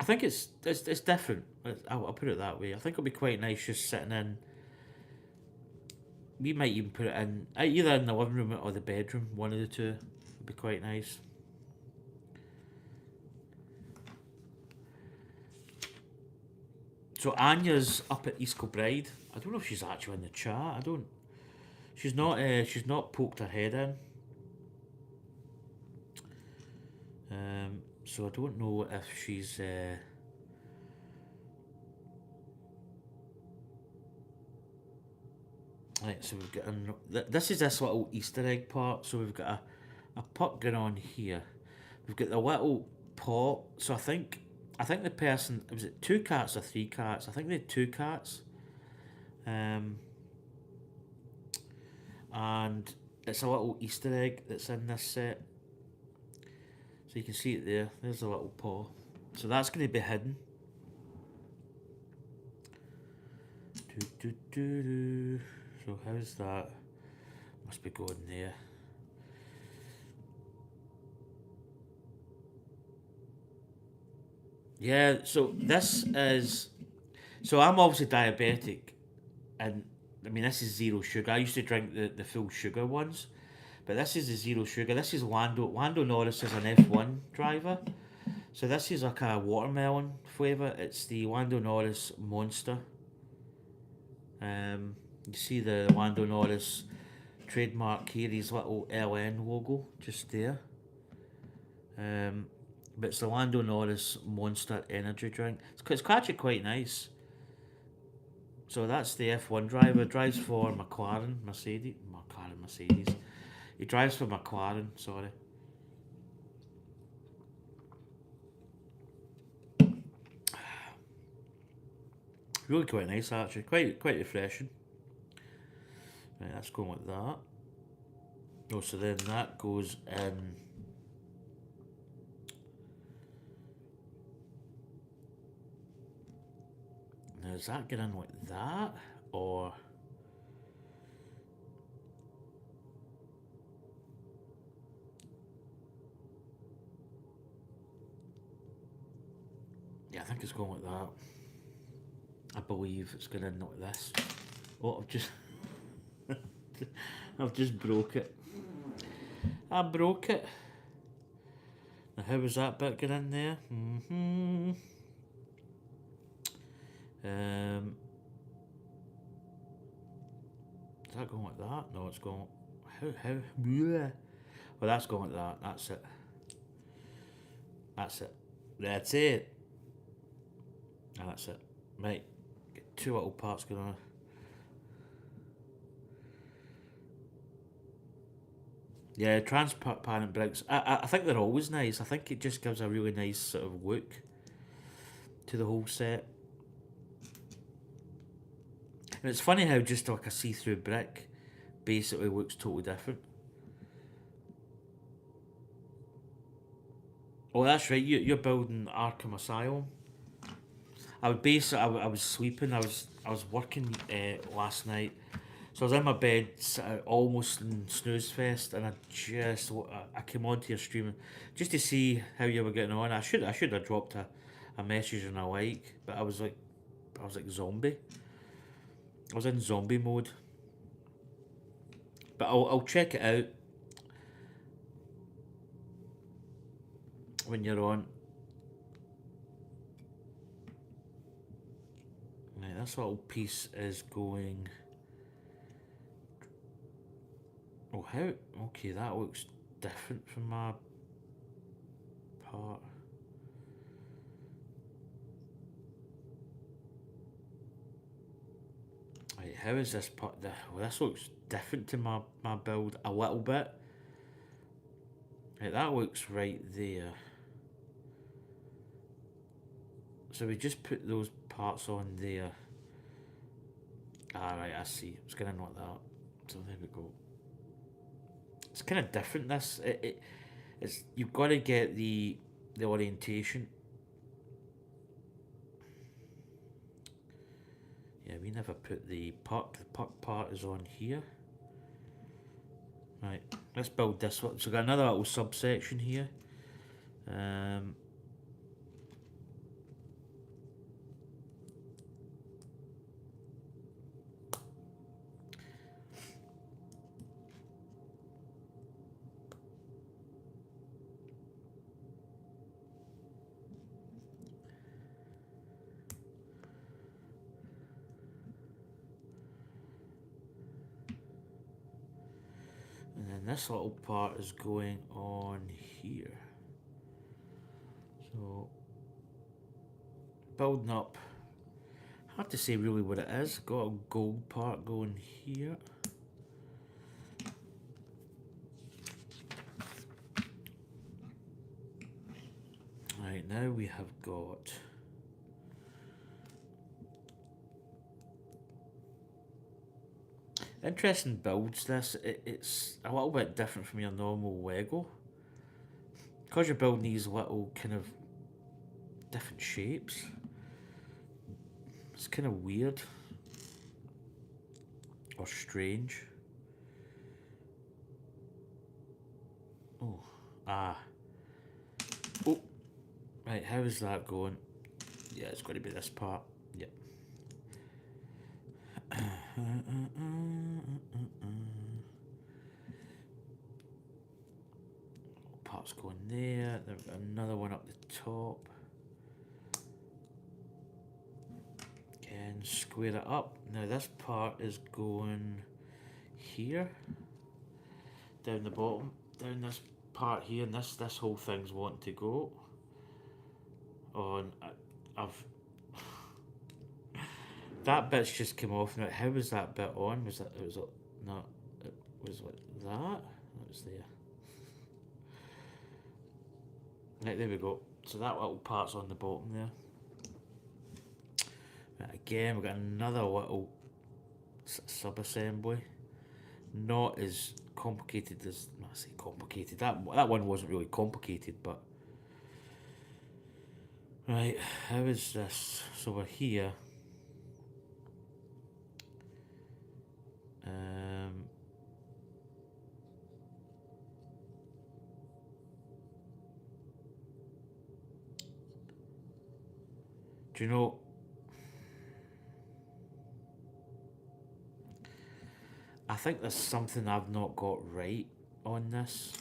Speaker 1: think it's different. I'll put it that way. I think it'll be quite nice just sitting in. We might even put it in either in the living room or the bedroom. One of the two would be quite nice. So Anya's up at East Kilbride. I don't know if she's actually in the chat. I don't. She's not. She's not poked her head in. So I don't know if she's. Right. So we've got. This is this little Easter egg part. So we've got a puck going on here. We've got the little pot. So I think the person, was it 2 cats or 3 cats? I think they had 2 cats. Um, and it's a little Easter egg that's in this set. So you can see it there. There's a little paw. So that's going to be hidden. So how's that? Must be going there. Yeah, so this is. So I'm obviously diabetic, and I mean, this is zero sugar. I used to drink the full sugar ones, but this is the zero sugar. This is Lando. Lando Norris is an F1 driver. So this is like a watermelon flavour. It's the Lando Norris Monster. You see the Lando Norris trademark here, his little LN logo just there. But it's the Lando Norris Monster energy drink. It's actually quite nice. So that's the F1 driver. Drives for Mercedes. He drives for McLaren. Sorry. Really quite nice actually. Quite refreshing. Right, that's going like that. Oh, so then that goes in. Now, does that get in like that? Or. Yeah, I think it's going like that. I believe it's going in like this. Oh, I've just broke it. I broke it. Now, how was that bit get in there? Is that going like that? No, it's going. How? Bleh. Well, that's going like that. That's it. That's it. That's it. And that's it. Right. Get 2 little parts going on. Yeah, transparent bricks. I think they're always nice. I think it just gives a really nice sort of look to the whole set. And it's funny how just like a see-through brick basically looks totally different. Oh, that's right. You're building Arkham Asylum. I was sleeping. I was working last night, so I was in my bed, almost in snooze fest, and I came onto your stream just to see how you were getting on. I should have dropped a message and a like, but I was like zombie. I was in zombie mode, but I'll check it out when you're on. Right, this little piece is going. Oh, how? Okay, that looks different from my part. Right, how is this part? Well, this looks different to my build a little bit. Right, that looks right there. So we just put those parts on there. Alright, I see. It's going to like that. So there we go. It's kind of different. It's you've got to get the orientation. Yeah, we never put the puck. The puck part is on here. Right, let's build this one. So we've got another little subsection here. And then this little part is going on here. So, building up. Hard to say really what it is. Got a gold part going here. Right, now we have got interesting builds. It's a little bit different from your normal Lego because you're building these little kind of different shapes. It's kind of weird or strange. Oh, ah, oh, right. How is that going? Yeah, it's going to be this part. Yep. Parts going there. Another one up the top. Again, square it up. Now this part is going here. Down the bottom. Down this part here, and this whole thing's wanting to go. On, I've that bit's just come off now. How was that bit on? Was that it was no? It was like that. That was there. Right, there we go. So that little part's on the bottom there. Right, again, we've got another little sub-assembly. Not as complicated as, I say complicated, that one wasn't really complicated, but... Right, how is this? So we're here. Do you know... I think there's something I've not got right on this.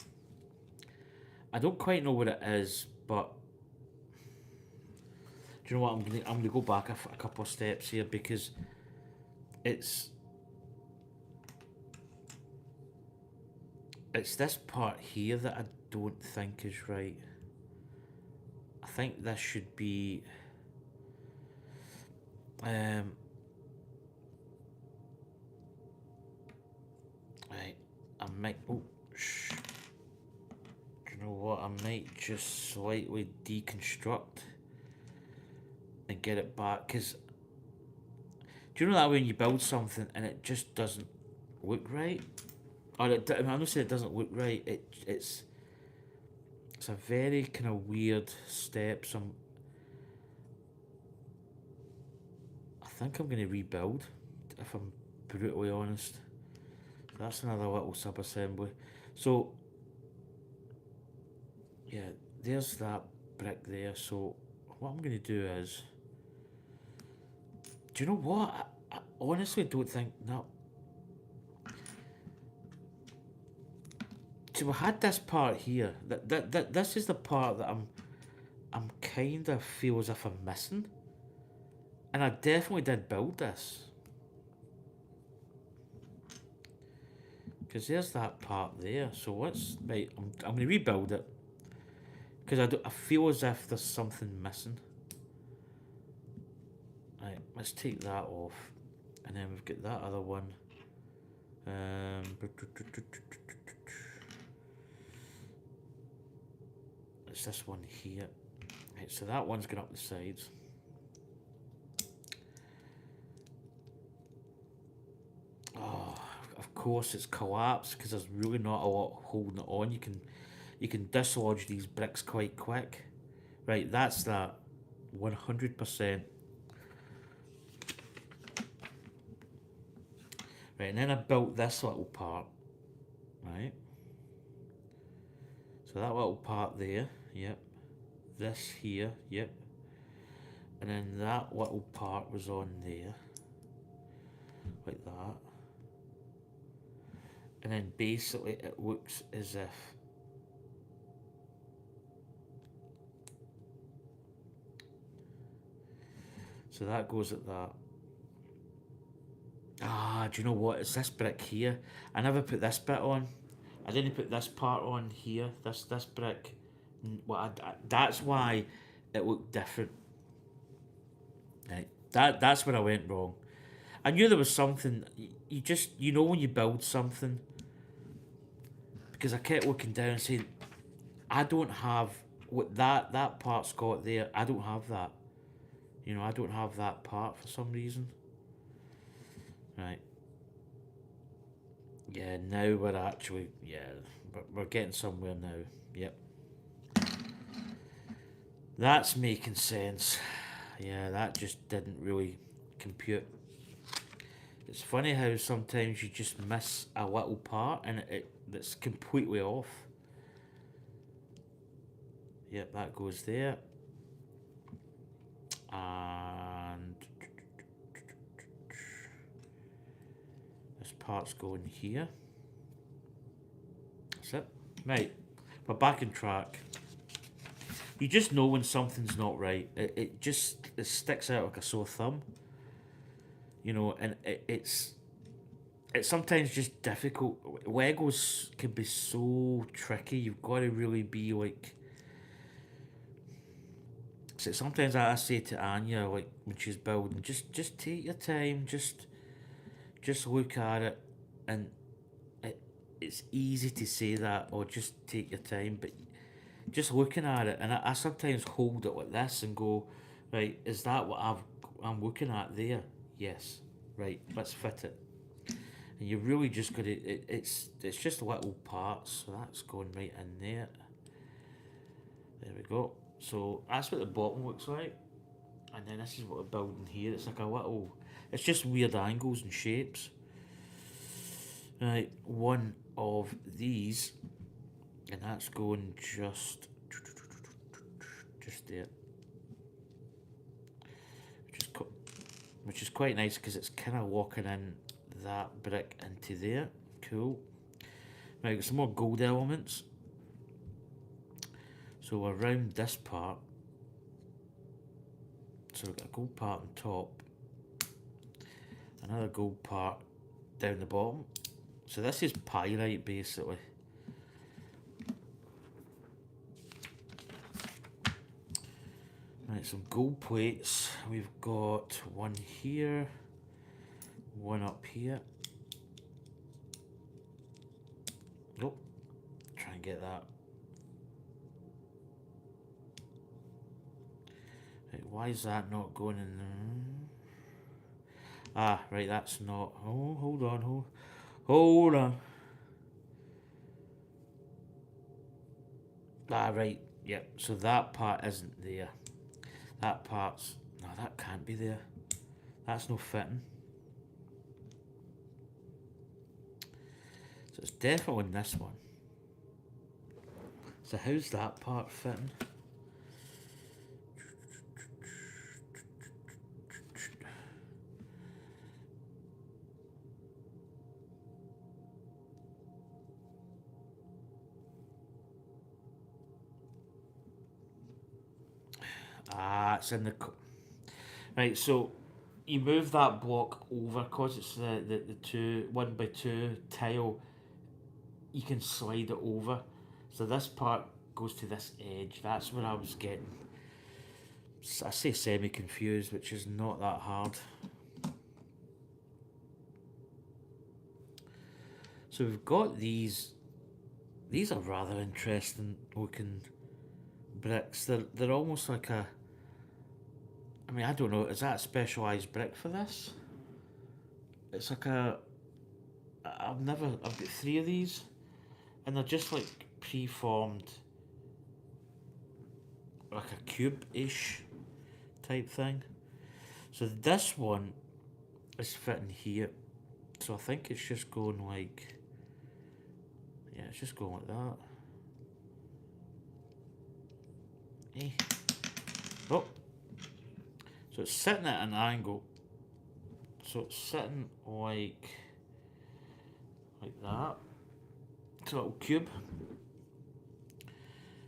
Speaker 1: I don't quite know what it is, but do you know what? I'm gonna go back a couple of steps here because it's this part here that I don't think is right. I think this should be right. I might. Oh, shh. Do you know what? I might just slightly deconstruct and get it back. Because do you know that when you build something and it just doesn't look right? Or I'm not saying it doesn't look right. It's a very kind of weird step. I think I'm going to rebuild, if I'm brutally honest. That's another little sub-assembly. So, yeah, there's that brick there. So, what I'm going to do is... Do you know what? I honestly don't think... No. So we had this part here. This is the part that I'm kind of feel as if I'm missing. And I definitely did build this. Because there's that part there. So let's... Right, I'm going to rebuild it. Because I feel as if there's something missing. Right, let's take that off. And then we've got that other one. It's this one here. Right, so that one's going up the sides. Oh, of course it's collapsed because there's really not a lot holding it on. You can dislodge these bricks quite quick. Right, that's that. 100%. Right, and then I built this little part. Right. So that little part there, yep. This here, yep. And then that little part was on there. Like that. And then basically it looks as if so that goes at that. Ah, do you know what? It's this brick here. I never put this bit on. I didn't put this part on here. This brick. Well, that's why it looked different. Right. That's where I went wrong. I knew there was something. You just when you build something. Because I kept looking down and saying, I don't have what that part's got there, I don't have that. You know, I don't have that part for some reason. Right. Yeah, now we're actually, yeah, we're getting somewhere now. Yep. That's making sense. Yeah, that just didn't really compute. It's funny how sometimes you just miss a little part and that's completely off. Yep, that goes there. And this part's going here. That's it. Right, we're back on track. You just know when something's not right. It sticks out like a sore thumb. You know, and it's sometimes just difficult. Legos can be so tricky. You've got to really be like. So sometimes I say to Anya, like when she's building, just take your time, just look at it, and it's easy to say that or just take your time, but just looking at it, and I sometimes hold it like this and go, right, is that what I'm looking at there? Yes, right. Let's fit it. And you really just got to. It's just little parts, so that's going right in there. There we go. So that's what the bottom looks like, and then this is what we're building here. It's like a little. It's just weird angles and shapes. Right, one of these, and that's going just there, which is which is quite nice because it's kind of locking in that brick into there. Cool. Right, got some more gold elements. So around this part, so we've got a gold part on top, another gold part down the bottom. So this is pyrite basically. Right, some gold plates. We've got one here, one up here. Nope. Try and get that. Right, why is that not going in there? Ah, right, that's not. Oh, hold on, hold on. Ah, right, yep. So that part isn't there. That part's. No, that can't be there. That's no fitting. So it's definitely in this one. So how's that part fitting? Ah, it's in the. Right, so you move that block over because it's the two 1 by 2 tile. You can slide it over, so this part goes to this edge. That's where I was getting. I say semi confused, which is not that hard. So we've got these. These are rather interesting looking bricks. They're almost like a. I mean, I don't know. Is that a specialised brick for this? It's like a. I've never. I've got 3 of these, and they're just like pre-formed, like a cube-ish type thing. So this one is fitting here. So I think it's just going like. Yeah, it's just going like that. Eh. Oh. So it's sitting at an angle. So it's sitting like that. It's a little cube.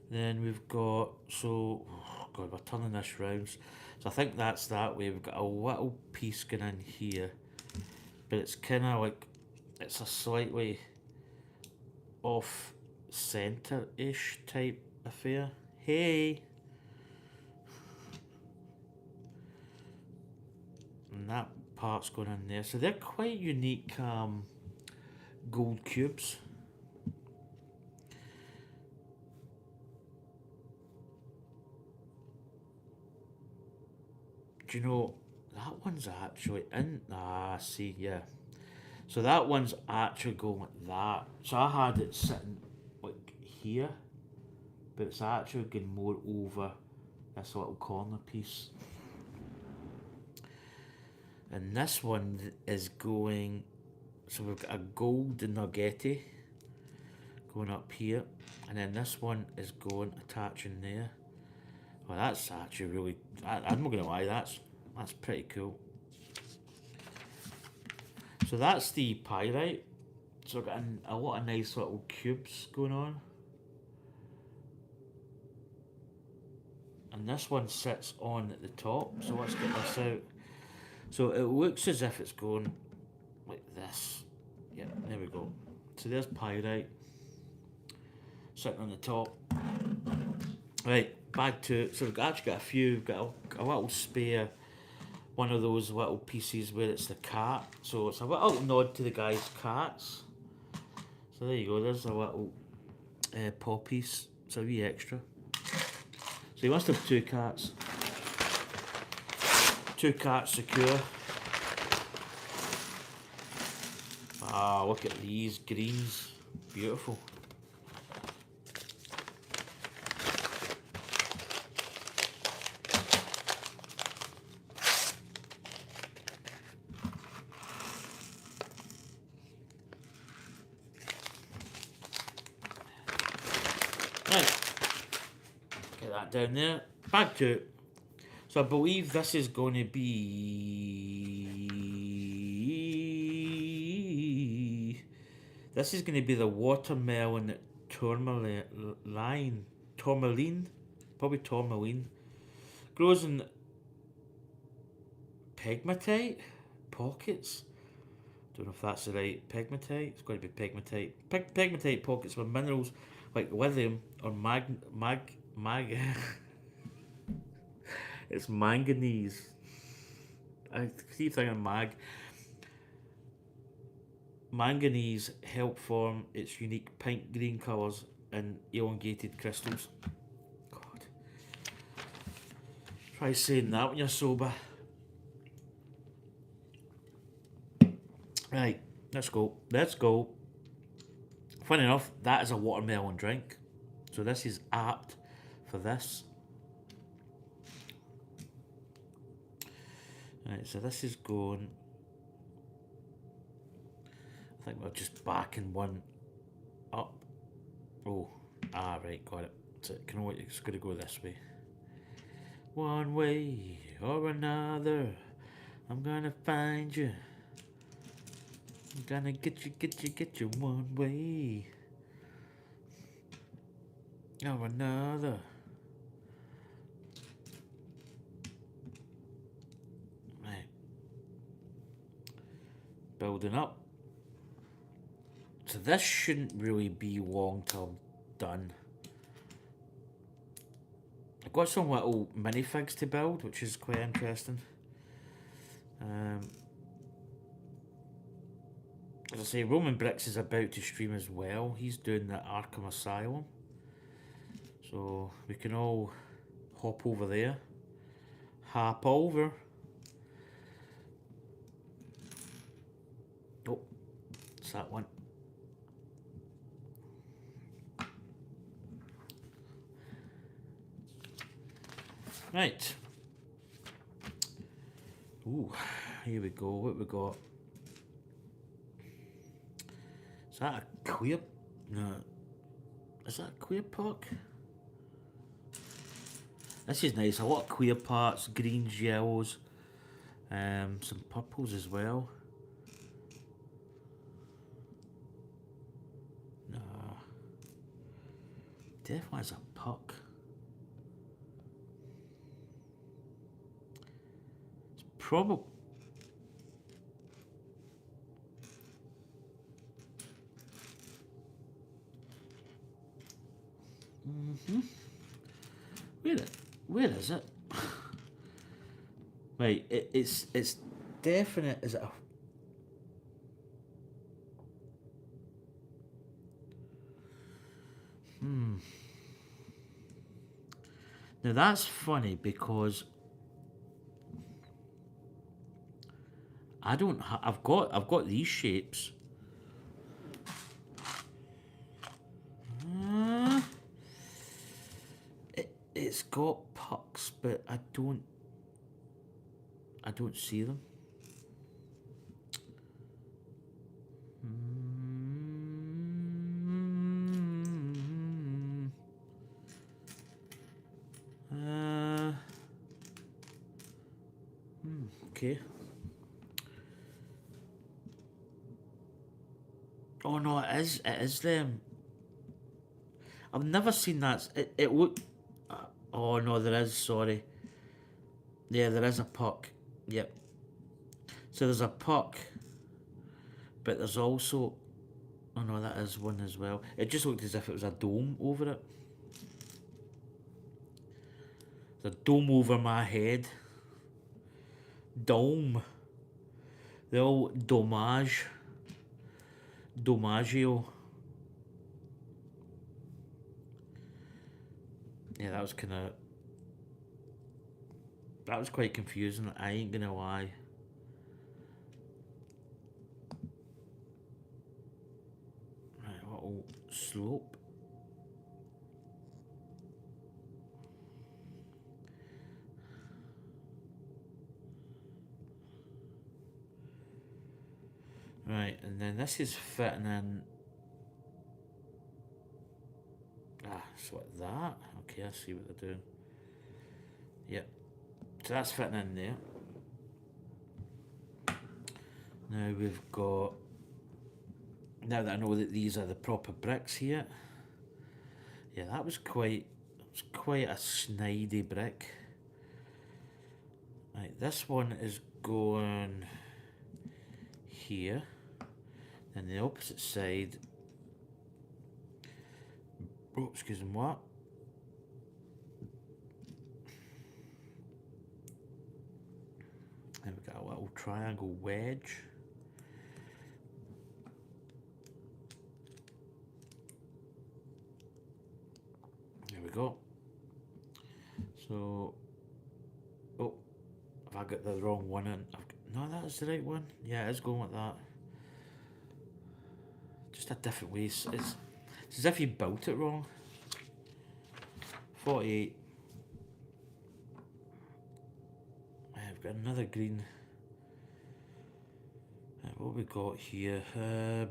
Speaker 1: Then we've got, so, oh God, we're turning this round. So I think that's that way. We've got a little piece going in here, but it's kind of like, it's a slightly off centre-ish type affair. Hey! And that part's going in there. So they're quite unique gold cubes. Do you know that one's actually in? Ah, see, yeah. So that one's actually going like that. So I had it sitting like here, but it's actually going more over this little corner piece. And this one is going. So we've got a gold nuggetti going up here, and then this one is going attaching there. Well, that's actually really. I'm not gonna lie, that's pretty cool. So that's the pyrite. So I've got a lot of nice little cubes going on. And this one sits on at the top. So let's get this out. So it looks as if it's going like this. Yeah, there we go. So there's pyrite sitting on the top. Right, back to, so we've actually got a few, we've got a little spare, one of those little pieces where it's the cat. So it's a little nod to the guy's cats. So there you go, there's a little paw piece. It's a wee extra. So he must have two cats. Two cats secure. Ah, look at these greens. Beautiful. Right. Get that down there. Back to it. So I believe this is going to be... This is going to be the watermelon tourmaline. Probably tourmaline. Grows in pegmatite pockets. Don't know if that's the right pegmatite. It's going to be pegmatite. Pegmatite pockets with minerals like lithium or it's manganese. I keep thinking Manganese help form its unique pink green colours and elongated crystals. God. Try saying that when you're sober. Right, let's go. Let's go. Funny enough, that is a watermelon drink. So this is apt for this. Right, so this is going. I think we're just backing one up. Oh, right, got it. So it's going to go this way. One way or another, I'm gonna find you. I'm gonna get you one way or another. Right. Building up. So this shouldn't really be long till I'm done. I've got some little minifigs to build, which is quite interesting. As I say, Roman Bricks is about to stream as well. He's doing the Arkham Asylum. So we can all hop over there. Hop over. Oh, it's that one. Right. Ooh, here we go. What we got? Is that a queer? No. Is that a queer puck? This is nice. A lot of queer parts, greens, yellows, some purples as well. No. Definitely has a puck. It's probably. Where is it? Right, it's definite. Is it a? Now that's funny because I don't. I've got these shapes. Uh, it's got pucks, but I don't. I don't see them. Uh, okay. Oh no, it is. It is them. I've never seen that. It look. Oh no, there is. Sorry. Yeah, there is a puck. Yep. So there's a puck, but there's also. Oh no, that is one as well. It just looked as if it was a dome over it. The dome over my head. Dome. The old domage. Domaggio. Yeah, that was kind of. That was quite confusing. I ain't gonna lie. Right, little slope. Right, and then this is fitting in. Ah, it's like that. Okay, I see what they're doing. Yep. So that's fitting in there. Now we've got. Now that I know that these are the proper bricks here. Yeah, that was quite. It was quite a snidey brick. Right, this one is going here. And the opposite side. Oh, excuse me, what? Then we've got a little triangle wedge. There we go. So, oh, have I got the wrong one in? No, that is the right one. Yeah, it is going like that. Just a different way. It's as if you built it wrong. 48. I've got another green. What we got here? So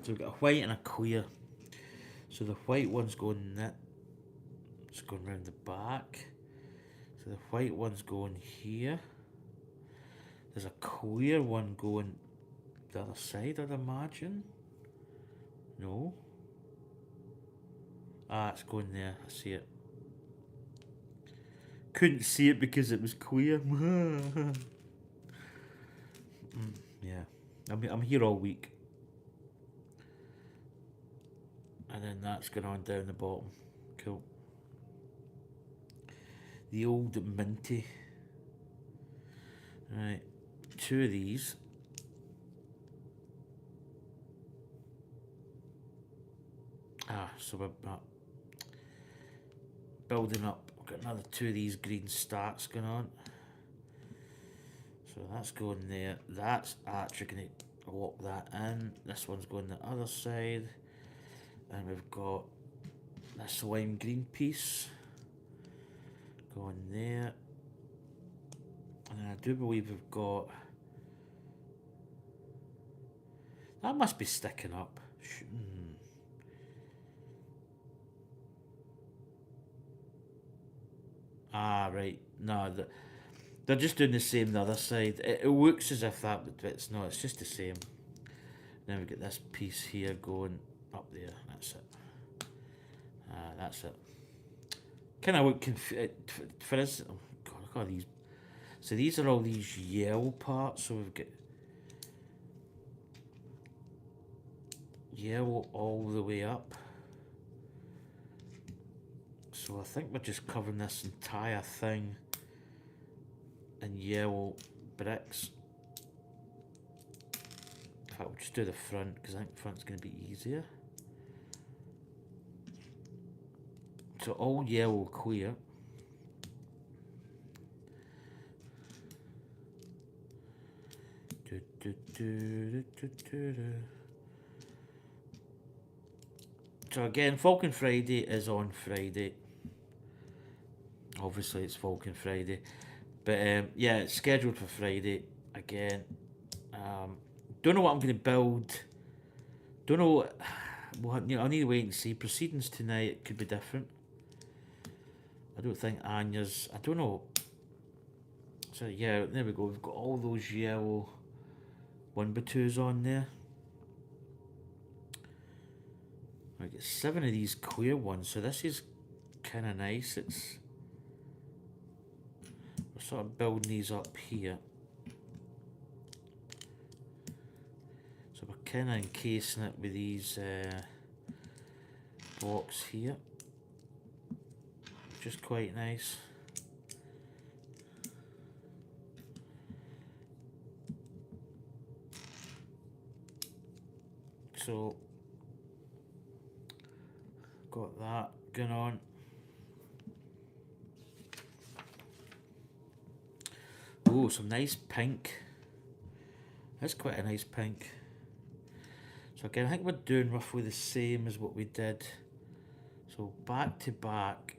Speaker 1: we've got a white and a clear. So the white one's going that. It's going round the back. So the white one's going here. There's a clear one going the other side, I'd imagine. No. Ah, it's going there. I see it. Couldn't see it because it was clear. Yeah. I'm here all week. And then that's going on down the bottom. Cool. The old minty. Right. 2 of these. So we're building up. We've got another 2 of these green starts going on. So that's going there. That's actually going to lock that in. This one's going the other side. And we've got this lime green piece going there. And I do believe we've got. That must be sticking up. Ah, right. No, they're just doing the same the other side. It looks as if that, but it's not. It's just the same. Then we get this piece here going up there. That's it. That's it. Kind of look for us. Oh God, look at all these. So these are all these yellow parts. So we've got yellow all the way up. So I think we're just covering this entire thing in yellow bricks. In fact, we'll just do the front because I think the front's going to be easier. So all yellow clear. So again, Falcon Friday is on Friday. Obviously, it's Falcon Friday, but yeah, it's scheduled for Friday again. Don't know what I'm going to build. Don't know. Well, I need to wait and see. Proceedings tonight could be different. I don't think Anya's. I don't know. So yeah, there we go. We've got all those yellow 1x2s on there. I get 7 of these clear ones, so this is kind of nice. We're sort of building these up here. So we're kind of encasing it with these blocks here, which is quite nice. So got that going on. Oh, some nice pink. That's quite a nice pink. So again, I think we're doing roughly the same as what we did. So back to back.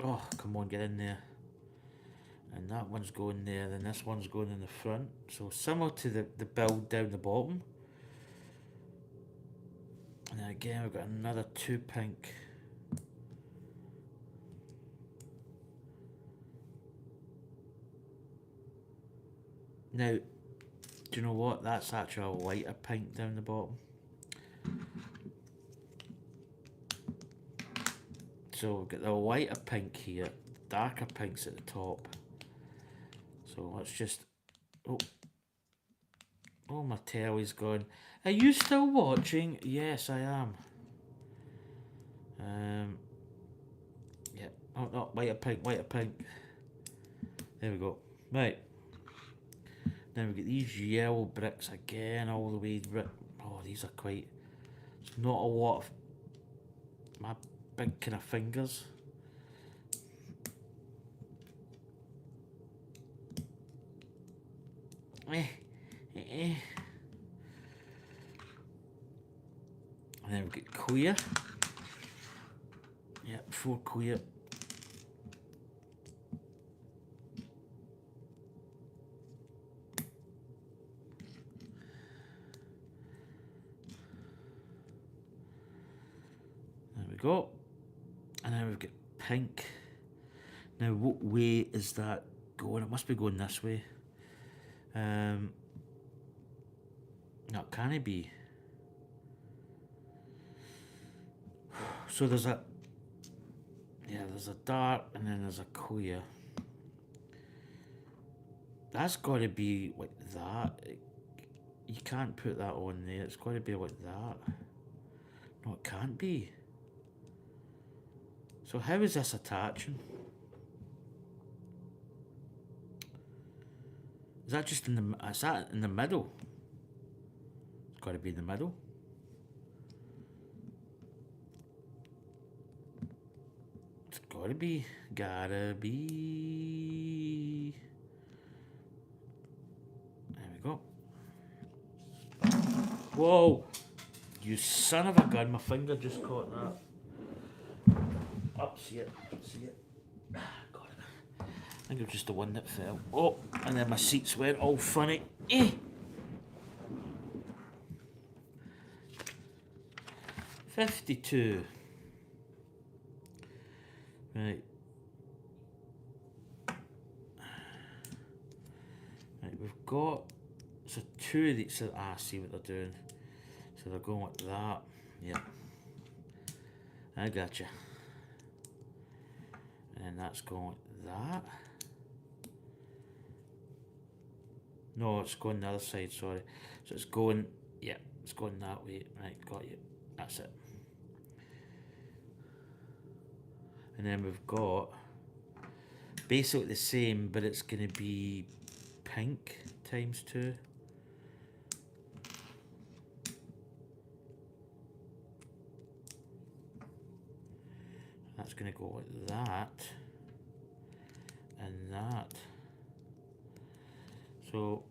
Speaker 1: Oh, come on, get in there. And that one's going there, then this one's going in the front. So similar to the build down the bottom. And then again, we've got another 2 pink. Now, do you know what? That's actually a lighter pink down the bottom. So we've got the lighter pink here, darker pinks at the top. So let's just... Oh, my telly's gone. Are you still watching? Yes, I am. Yeah. Oh, no, lighter pink, lighter pink. There we go. Right. Then we get these yellow bricks again, all the way. Oh, these are quite... It's not a lot of my big kind of fingers. And then we get clear. Yeah, 4 clear. There we go. And then we've got pink. Now, what way is that going? It must be going this way. No, can it be? So there's a... Yeah, there's a dark and then there's a clear. That's got to be like that. You can't put that on there. It's got to be like that. No, it can't be. So how is this attaching? Is that just in the... Is that in the middle? It's got to be in the middle. It's gotta be. Gotta be. There we go. Whoa! You son of a gun, my finger just caught that. Up, see it. See it. God, I think it was just the one that fell. Oh, and then my seats went all funny. 52. Right. Right, we've got... So 2 of these... So, see what they're doing. So they're going like that. Yeah. I gotcha. And then that's going like that. No, it's going the other side, sorry. So it's going... Yeah, it's going that way. Right, got you. That's it. And then we've got basically the same, but it's going to be pink times 2. That's going to go like that and that. So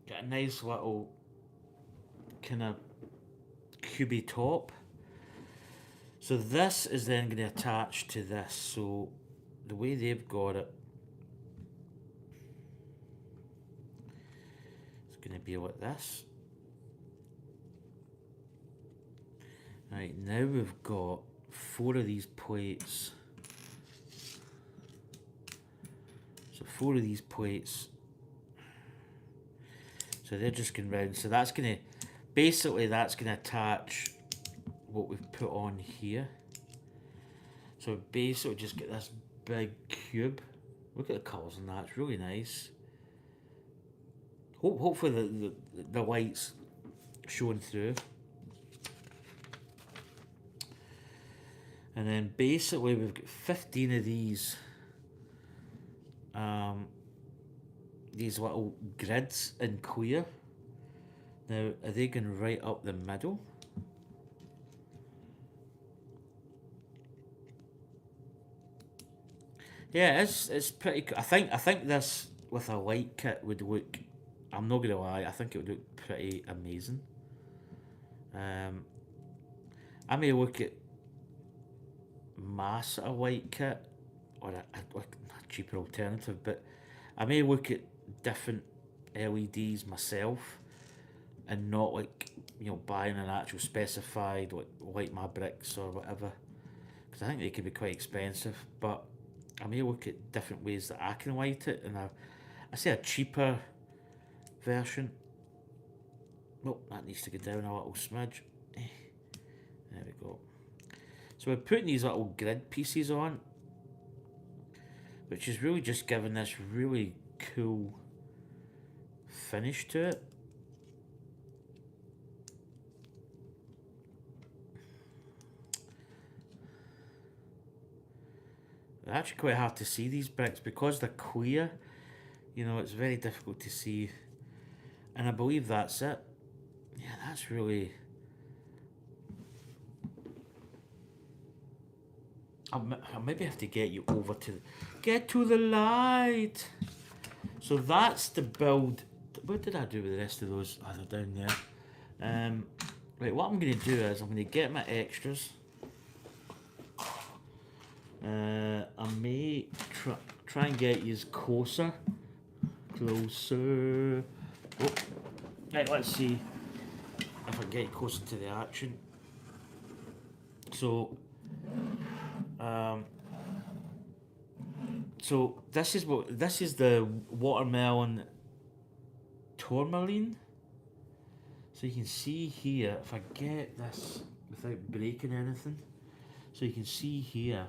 Speaker 1: got a nice little kind of cubey top. So this is then going to attach to this. So the way they've got it, it's going to be like this. Right, now we've got 4 of these plates. So 4 of these plates. So they're just going round. So that's going to, basically that's going to attach what we've put on here. So basically just get this big cube. Look at the colours on that, it's really nice. Hopefully the light's showing through. And then basically we've got 15 of these little grids in clear. Now, are they going right up the middle? Yeah, it's pretty cool. I think this with a light kit would look, I'm not gonna lie, I think it would look pretty amazing. I may look at mass a light kit or a cheaper alternative, but I may look at different LEDs myself and not like, you know, buying an actual specified like Light My Bricks or whatever, because I think they can be quite expensive. But I may look at different ways that I can light it, and I say a cheaper version. Nope, that needs to go down a little smidge. There we go. So we're putting these little grid pieces on, which is really just giving this really cool finish to it. They're actually quite hard to see, these bricks, because they're clear. You know, it's very difficult to see. And I believe that's it. Yeah, that's really... I'll maybe have to get you over to... Get to the light! So that's the build. What did I do with the rest of those? Oh, they're down there. Right, what I'm going to do is I'm going to get my extras. I may try and get you closer. Closer. Oh. Right, let's see if I can get closer to the action. So, so this is the watermelon tourmaline. So you can see here, if I get this without breaking anything, so you can see here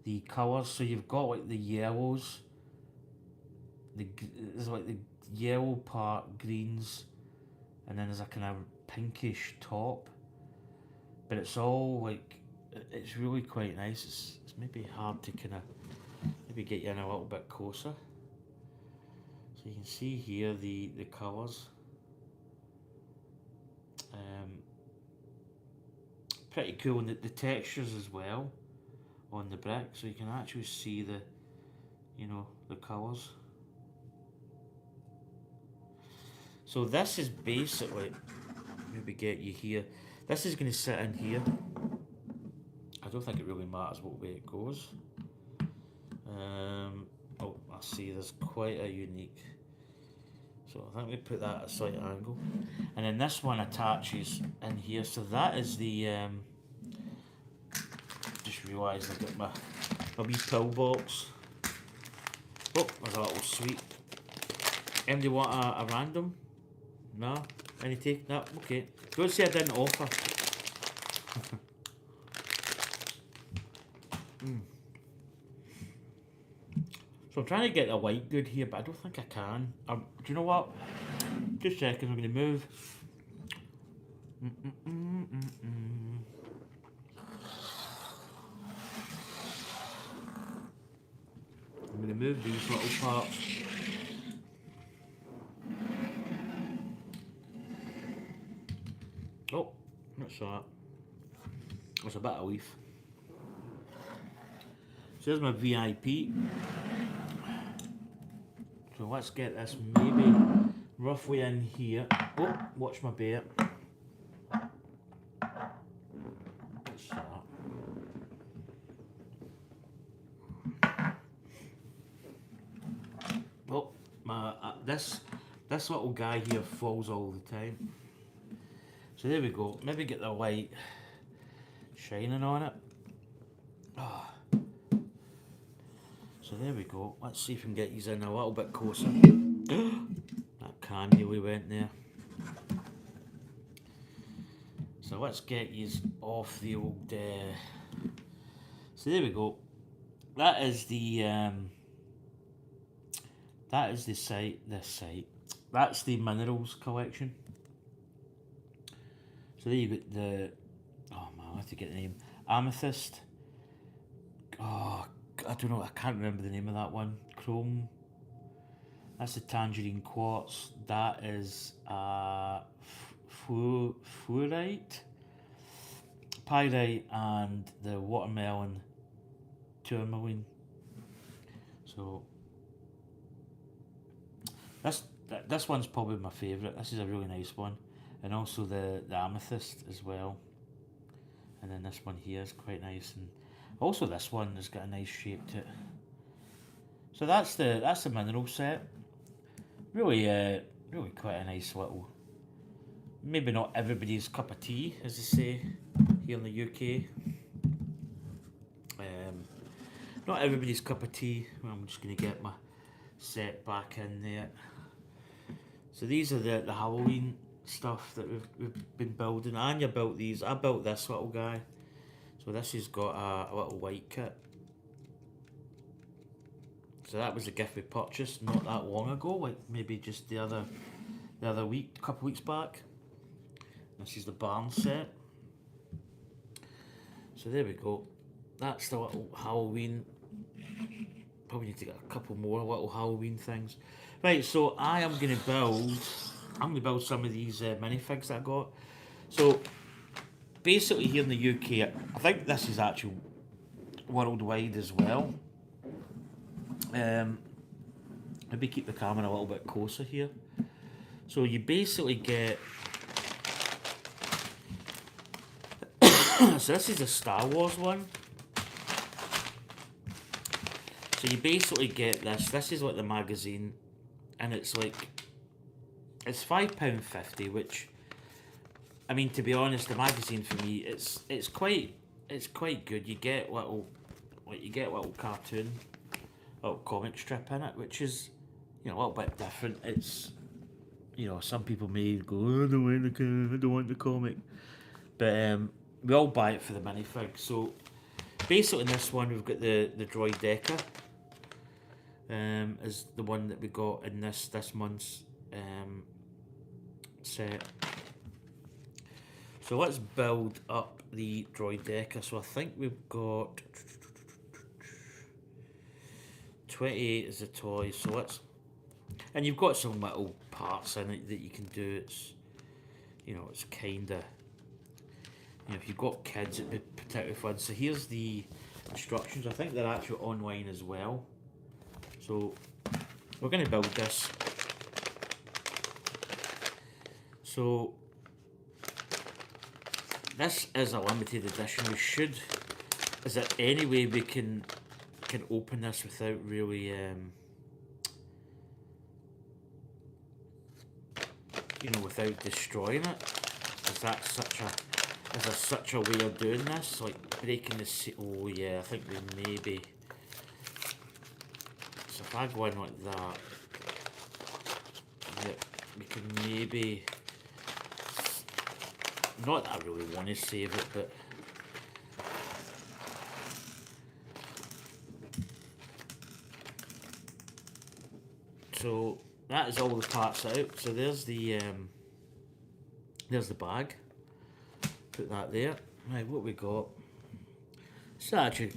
Speaker 1: the colours. So you've got like the yellows, there's like the yellow part, greens, and then there's a kind of pinkish top. But it's all like, it's really quite nice. It's maybe hard to kind of maybe get you in a little bit closer. So you can see here the colours. Pretty cool, and the textures as well on the brick, so you can actually see the, you know, the colours. So this is basically, maybe get you here. This is going to sit in here. I don't think it really matters what way it goes. Oh, I see there's quite a unique. So I think we put that at a slight angle. And then this one attaches in here. So that is the, just realised I got my wee pill box. Oh, there's a little sweet. Anybody want a random? No? Any take? No? Okay. Don't say I didn't offer. So I'm trying to get the light good here, but I don't think I can. Do you know what? Just a second, I'm going to move. I'm going to move these little parts. Oh, what's that? There's a bit of leaf. So there's my VIP. So let's get this maybe roughly in here. Oh, watch my bear. What's that? Oh, my this little guy here falls all the time. So there we go. Maybe get the light shining on it. Oh. So there we go. Let's see if we can get these in a little bit closer. That can really went there. So let's get these off the old. So there we go. That is the site. This site. That's the minerals collection. So there you got the. Oh man, I have to get the name. Amethyst. Oh, I don't know. I can't remember the name of that one. Chrome. That's the tangerine quartz. That is fluorite, pyrite, and the watermelon tourmaline. So this one's probably my favourite. This is a really nice one, and also the amethyst as well. And then this one here is quite nice, and also this one has got a nice shape to it. So that's the mineral set. Really, really quite a nice little. Maybe not everybody's cup of tea, as they say here in the UK. Not everybody's cup of tea. Well, I'm just going to get my set back in there. So these are the Halloween stuff that we've been building. Anya built these. I built this little guy. So this has got a little white kit. So that was a gift we purchased not that long ago, like maybe just the other week, a couple weeks back. This is the barn set. So there we go. That's the little Halloween. Probably need to get a couple more little Halloween things. Right, so I'm gonna build some of these minifigs that I got. So basically here in the UK, I think this is actually worldwide as well. Maybe keep the camera a little bit closer here. So you basically get. So this is a Star Wars one. So you basically get this. This is like the magazine, and it's like it's £5.50, which I mean, to be honest, the magazine for me it's quite good. You get little cartoon, little comic strip in it, which is a little bit different. It's some people may go, oh, I don't want the comic, but we all buy it for the minifig. So basically, in this one, we've got the Droid Decker. Is the one that we got in this month's set. So let's build up the Droid Decker. So I think we've got 28 as a toy. So let's, and you've got some little parts in it that you can do. It's it's kind of if you've got kids, it'd be particularly fun. So here's the instructions. I think they're actually online as well. So we're going to build this. So this is a limited edition. We should. Is there any way we can open this without really without destroying it? Is there such a way of doing this? Like breaking the seal? Oh yeah, I think we maybe. So if I go in like that, yeah, we can maybe. Not that I really want to save it, but. So that is all the parts out. So there's the bag. Put that there. Right, what we got? It's actually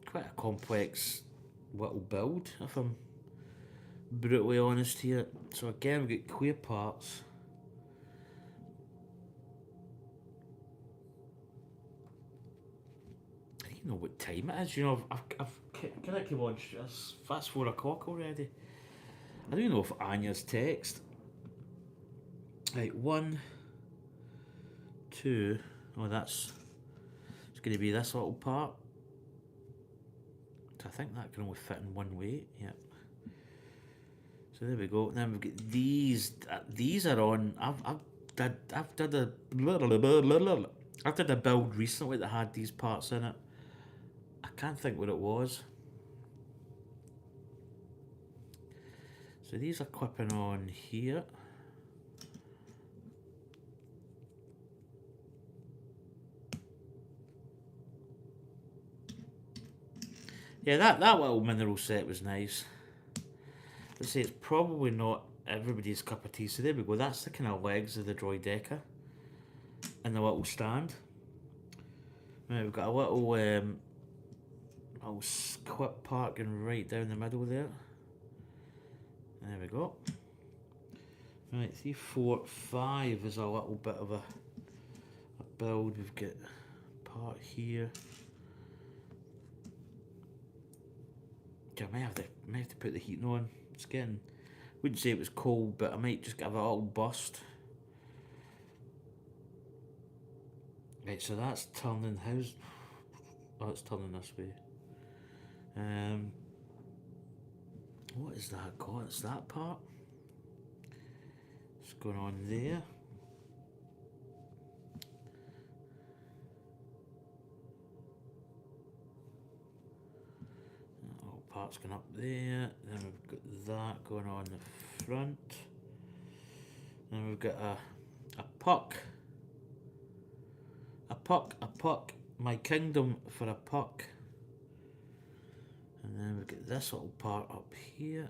Speaker 1: quite a complex little build, if I'm brutally honest here. So again, we've got clear parts. I don't know what time it is. I've can I come on? That's 4 o'clock already. I don't know if Anya's text. Right, 1, 2. Oh, it's going to be this little part. So I think that can only fit in one way. Yep. So there we go. Then we've got these. These are on. I've did a build recently that had these parts in it. I can't think what it was. So these are clipping on here. Yeah, that little mineral set was nice. Let's say it's probably not everybody's cup of tea. So there we go. That's the kind of legs of the Droideka and the little stand. Right, we've got a little clip part going right down the middle there. There we go. Right, 3, 4, 5 is a little bit of a build. We've got a part here. I might have to put the heating on. It's getting, wouldn't say it was cold, but I might just give it a little burst. Right, so that's turning. Oh, it's turning this way. What is that called? It's that part. What's going on there? Parts going up there, then we've got that going on the front, then we've got a puck, my kingdom for a puck, and then we've got this little part up here,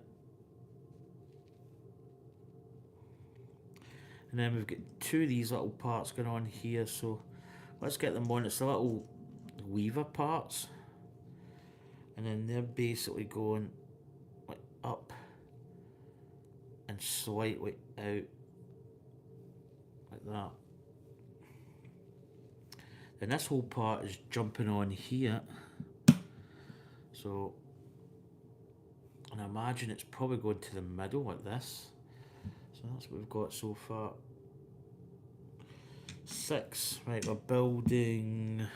Speaker 1: and then we've got 2 of these little parts going on here, so let's get them on. It's the little weaver parts. And then they're basically going like up and slightly out like that. And this whole part is jumping on here. So, and I imagine it's probably going to the middle like this. So that's what we've got so far. 6. Right, we're building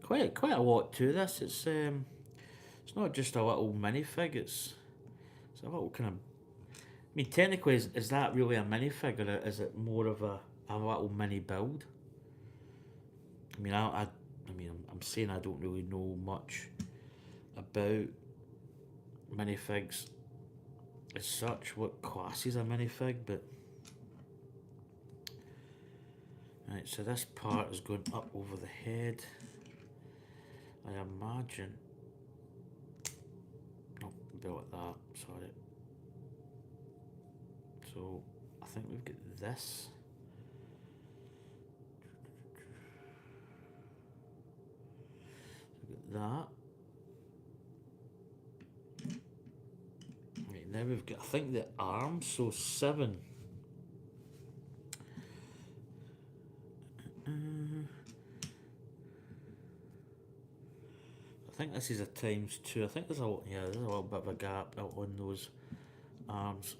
Speaker 1: quite a lot to this. It's not just a little minifig, it's a little kind of... I mean, technically, is that really a minifig, or is it more of a little mini build? I mean, I'm saying I don't really know much about minifigs as such, what classes a minifig, but... Right, so this part is going up over the head. I imagine... like that, sorry. So I think we've got this. We've got that. Right, now we've got, I think, the arms, so 7. I think this is a ×2. I think there's a little bit of a gap out on those arms.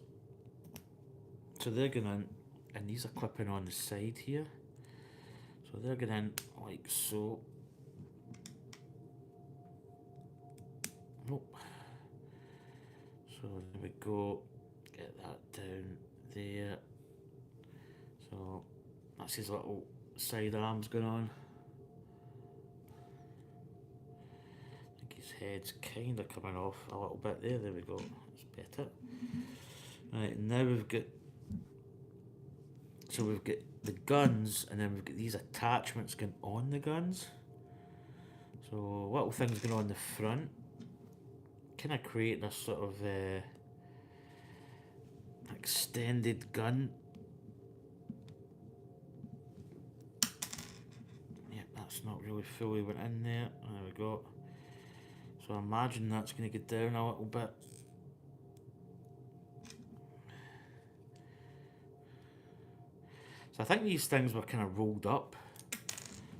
Speaker 1: So they're going in, and these are clipping on the side here. So they're going in like so. Nope. So there we go. Get that down there. So that's his little side arms going on. His head's kind of coming off a little bit there. There we go. That's better. Right, now we've got the guns, and then we've got these attachments going on the guns. So little things going on the front, kind of creating a sort of extended gun. Yep, that's not really fully went in there. There we go. So I imagine that's going to get down a little bit. So I think these things were kind of rolled up.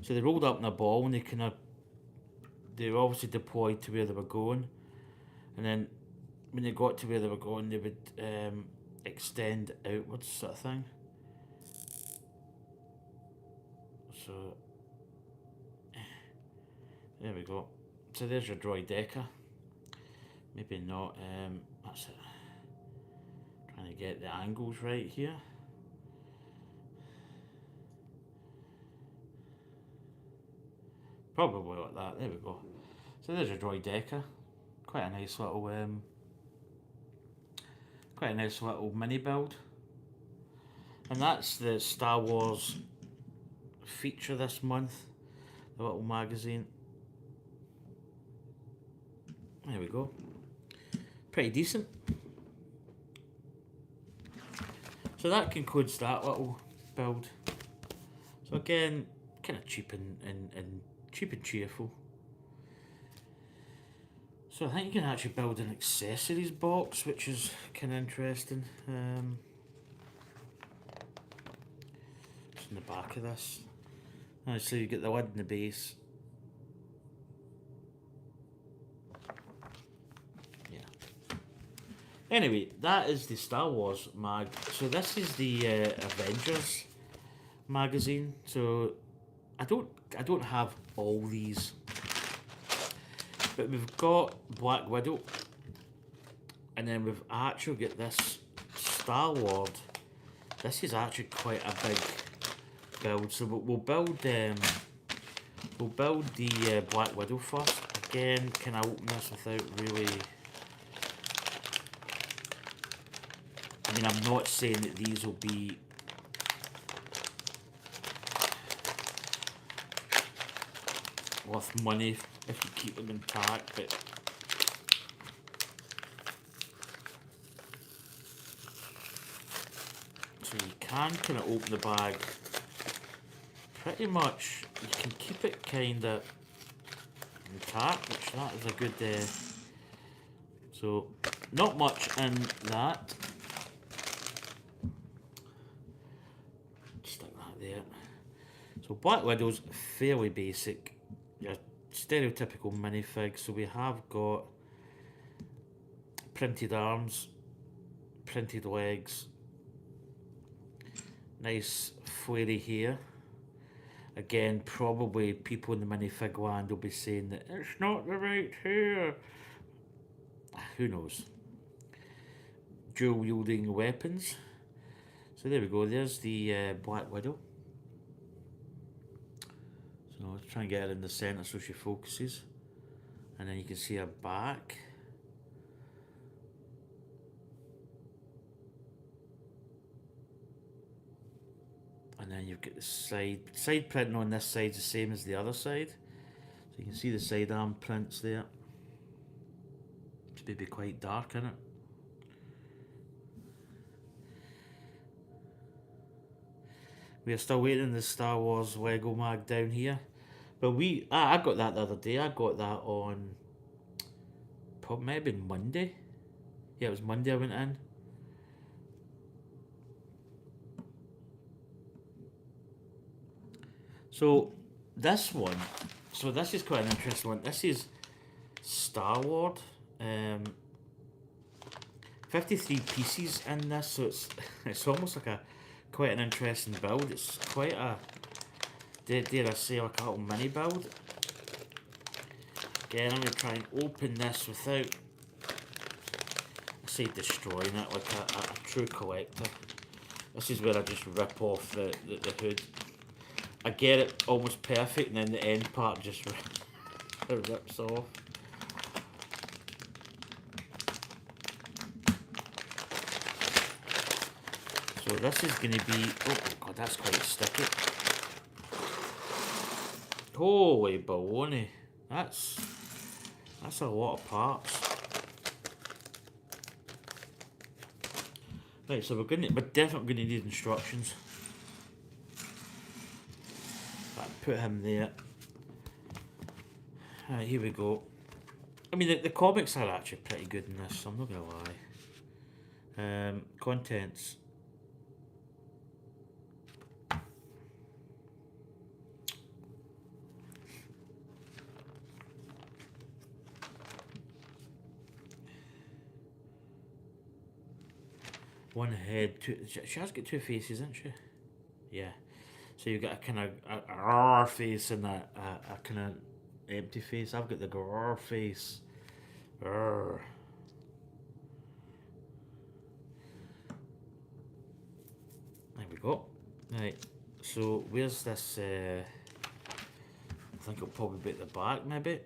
Speaker 1: So they rolled up in a ball, and they were obviously deployed to where they were going. And then when they got to where they were going, they would extend outwards, sort of thing. So there we go. So there's your Droideka. Maybe not. That's it. Trying to get the angles right here. Probably like that. There we go. So there's your Droideka. Quite a nice little mini build. And that's the Star Wars feature this month. The little magazine. There we go. Pretty decent. So that concludes that little build. So again, kind of cheap and cheap and cheerful. So I think you can actually build an accessories box, which is kind of interesting. Just in the back of this. So you get the lid and the base. Yeah. Anyway, that is the Star Wars mag. So this is the Avengers magazine. So I don't have all these, but we've got Black Widow, and then we've actually got this Star-Lord. This is actually quite a big build. So we'll build the Black Widow first. Again, can I open this without really? I mean, I'm not saying that these will be worth money if you keep them intact, but so you can kind of open the bag pretty much. You can keep it kind of intact, which that is a good. So not much in that. Stick that there. So Black Widow's fairly basic. Your stereotypical minifig. So we have got printed arms, printed legs, nice flary hair. Again, probably people in the minifig land will be saying that it's not the right hair. Who knows? Dual wielding weapons. So there we go, there's the Black Widow. So let's try and get her in the centre so she focuses. And then you can see her back. And then you've got the side printing on this side is the same as the other side. So you can see the sidearm prints there. It's maybe quite dark, isn't it? We are still waiting on the Star Wars Lego mag down here. But I got that the other day. I got that on maybe Monday. Yeah, it was Monday I went in. So this one, this is quite an interesting one. This is Star-Lord. 53 pieces in this, so it's almost like quite an interesting build. It's quite a, dare I say, like a little mini build. Again, I'm going to try and open this without, I say destroying it, like a true collector. This is where I just rip off the hood. I get it almost perfect, and then the end part just rips off. So this is going to be, oh god, that's quite sticky. Holy baloney, that's a lot of parts. Right, so we're definitely going to need instructions. Put him there. Right, here we go. I mean, the comics are actually pretty good in this, I'm not going to lie. Contents. One head, two. She has got two faces, hasn't she? Yeah. So you've got a kind of a face and a kind of empty face. I've got the grrr face. Grrr. There we go. Right. So where's this? I think it'll probably be at the back, maybe.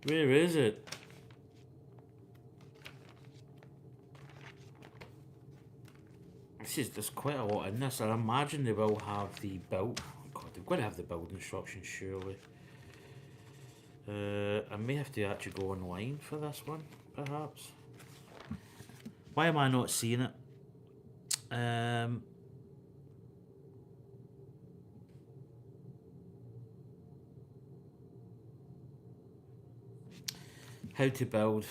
Speaker 1: Where is it? There's quite a lot in this. I imagine they will have the build. God, they've got to have the build instructions, surely. I may have to actually go online for this one, perhaps. Why am I not seeing it? How to build.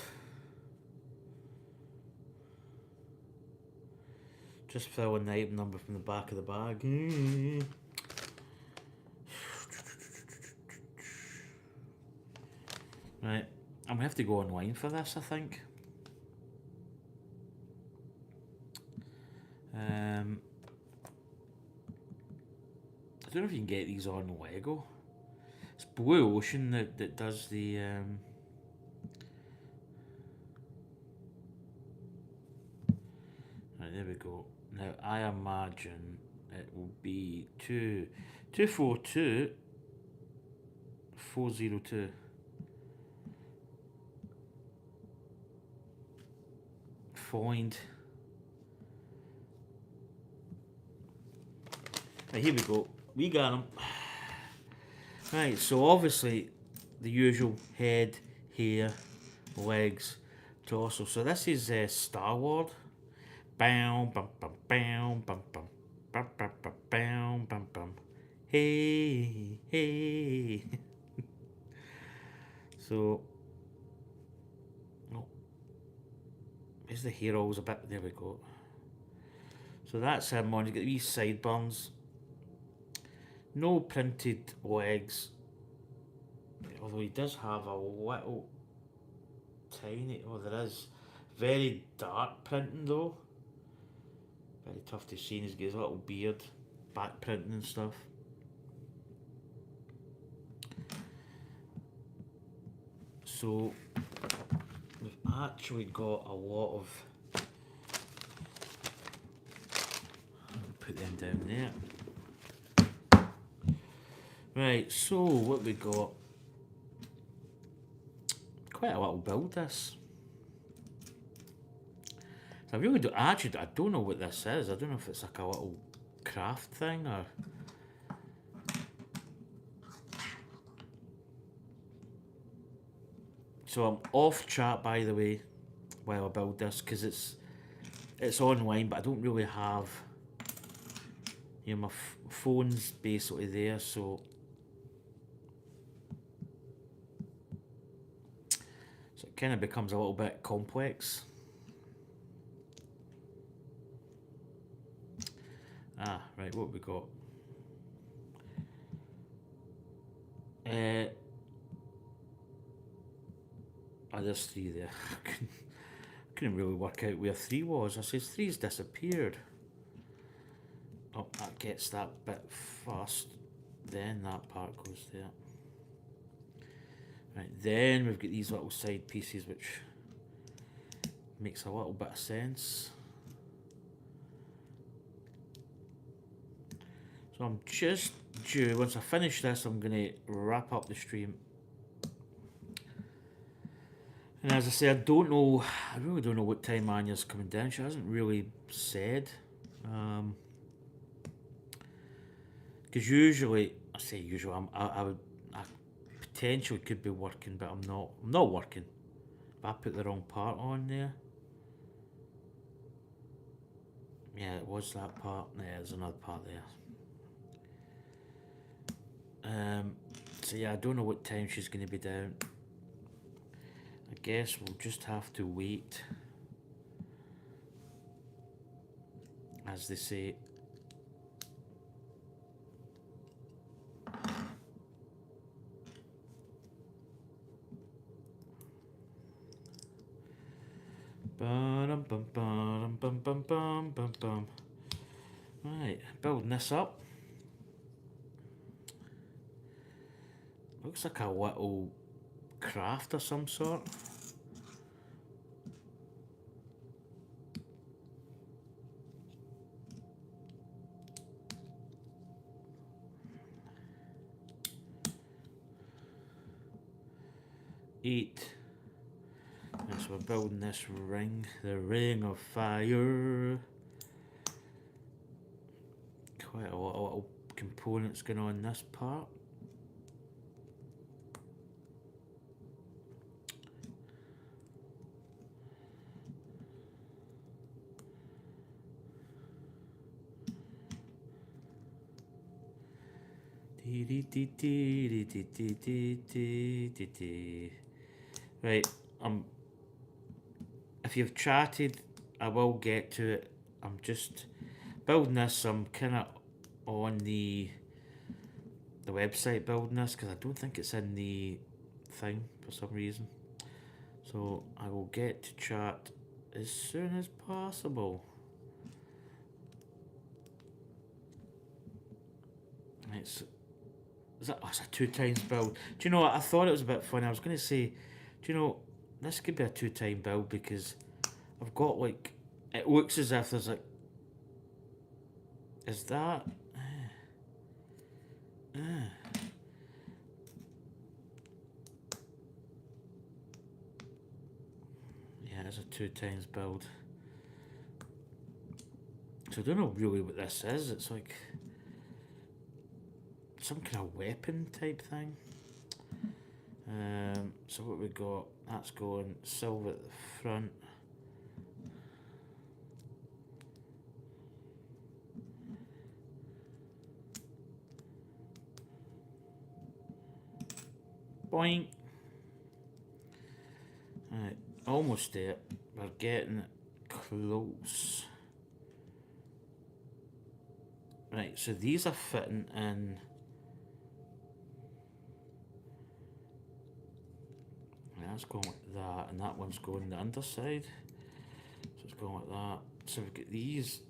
Speaker 1: Just fill in the item number from the back of the bag. Right, I'm gonna have to go online for this, I think. I don't know if you can get these on Lego. It's Blue Ocean that does the Right, there we go. Now I imagine it will be 242 402. Find. Right, here we go. We got them. Right, so obviously the usual head, hair, legs, torso. So this is Star-Lord. Bam, bum, bum, bam, bum, bum, bum, bum, bum, bam, bum, bum. Hey, hey. So, no. Where's the hair always a bit? There we go. So that's him on. You get these sideburns. No printed legs. Although he does have a little tiny. Oh, there is. Very dark printing though. Very tough to see. He's got his little beard, back printing and stuff. So we've actually got a lot of. Put them down there. Right, so what we got? Quite a little build this. So I really do. Actually, I don't know what this is. I don't know if it's like a little craft thing or. So I'm off chat, by the way, while I build this because it's online, but I don't really have. You know, my phone's basically there, so it kind of becomes a little bit complex. Ah, right, what have we got? There's 3 there. I couldn't really work out where 3 was. I says 3's disappeared. Oh, that gets that bit first. Then that part goes there. Right, then we've got these little side pieces, which makes a little bit of sense. So I'm just due. Once I finish this, I'm going to wrap up the stream. And as I say, I really don't know what time Anya's coming down. She hasn't really said. Because usually, I potentially could be working, but I'm not working. But I put the wrong part on there. Yeah, it was that part. Yeah, there's another part there. So yeah, I don't know what time she's going to be down. I guess we'll just have to wait, as they say. Right, building this up. Looks like a little craft of some sort. Eight. And so we're building this ring, the ring of fire. Quite a lot of little components going on in this part. Right, if you've chatted, I will get to it. I'm just building this. I'm kind of on the website building this because I don't think it's in the thing for some reason. So I will get to chat as soon as possible. It's it's a 2 times build. Do you know what? I thought it was a bit funny. I was going to say, do you know, this could be a 2 time build because I've got like, it looks as if there's like, is that? Yeah, it's a 2 times build. So I don't know really what this is. It's like some kind of weapon type thing. So what we got? That's going silver at the front. Boink. Right, almost there. We're getting close. Right, so these are fitting in. That's going like that, and that one's going the underside. So it's going like that. So we've got these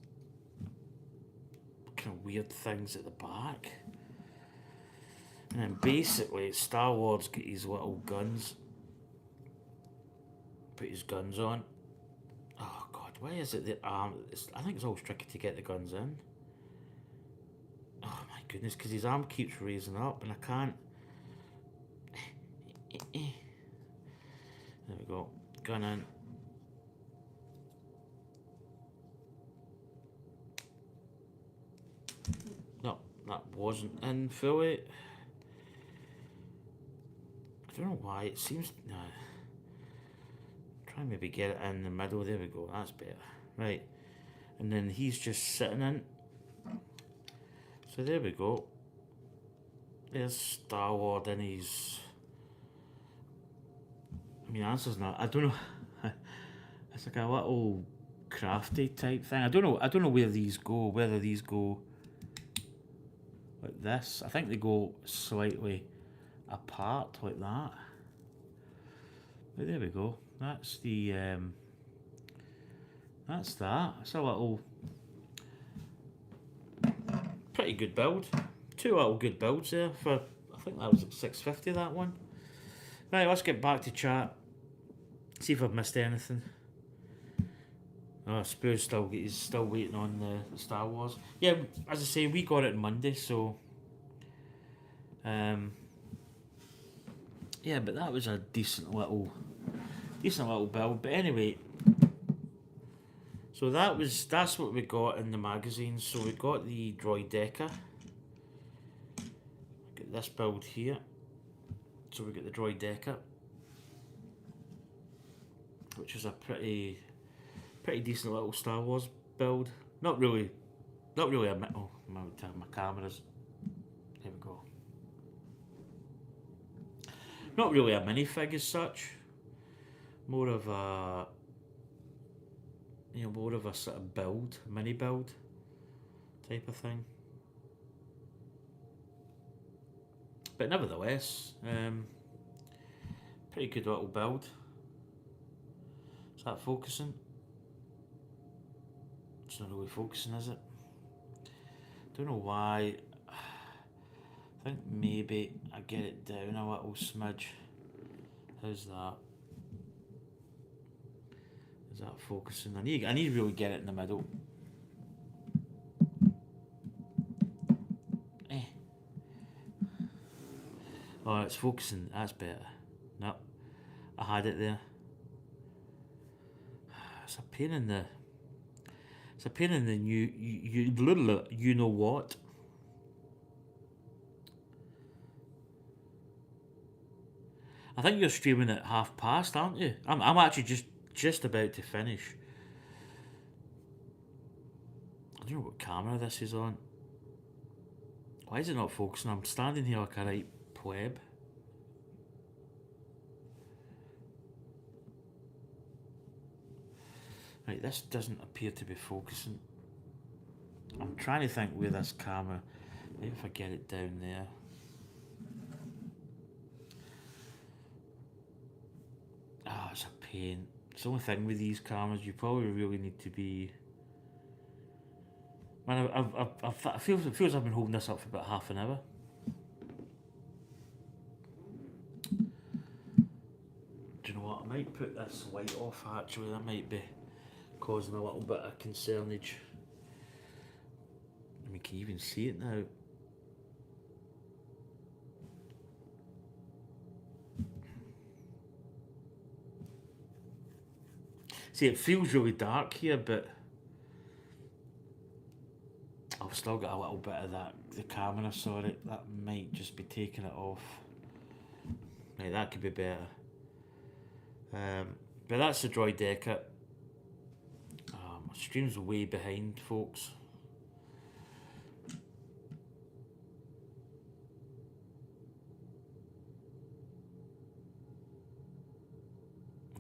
Speaker 1: kind of weird things at the back. And then basically, Star Wars get these little guns. Put his guns on. Oh god, why is it the arm? I think it's always tricky to get the guns in. Oh my goodness, because his arm keeps raising up and I can't. There we go. Gun in. No, that wasn't in fully. I don't know why. It seems. No. Try and maybe get it in the middle. There we go. That's better. Right. And then he's just sitting in. So there we go. There's Star Wars in his. I mean, answer's not. I don't know. It's like a little crafty type thing. I don't know. I don't know where these go. Whether these go like this. I think they go slightly apart like that. But there we go. That's the. That's that. It's a little. Pretty good build. 2 little good builds there for. I think that was like 650. That one. Right. Let's get back to chat. See if I've missed anything. Oh, Spoo's he's still waiting on the Star Wars. Yeah, as I say, we got it on Monday, so yeah, but that was a decent little build. But anyway, so that's what we got in the magazine. So we got the Droideka. Get this build here. So we got the Droideka, which is a pretty decent little Star Wars build. Not really a oh, my cameras. There we go. Not really a minifig as such. More of a sort of build, mini build type of thing. But nevertheless, pretty good little build. Is that focusing? It's not really focusing, is it? Don't know why. I think maybe I get it down a little smidge. How's that? Is that focusing? I need to really get it in the middle. Eh. Oh, it's focusing. That's better. No, I had it there. It's a pain in the. It's a pain in the you know what. I think you're streaming at past, aren't you? I'm actually just about to finish. I don't know what camera this is on. Why is it not focusing? I'm standing here like a right pleb. Right, this doesn't appear to be focusing. I'm trying to think where this camera. Maybe if I get it down there. Ah, it's a pain. It's the only thing with these cameras. You probably really need to be. Man, it feels I've been holding this up for about half an hour. Do you know what? I might put this light off actually. That might be causing a little bit of concernage. I mean, can you even see it now? See, it feels really dark here, but I've still got a little bit of that. The camera, sorry, that might just be taking it off. Right, that could be better. But that's the Droid Deca. My stream's way behind, folks.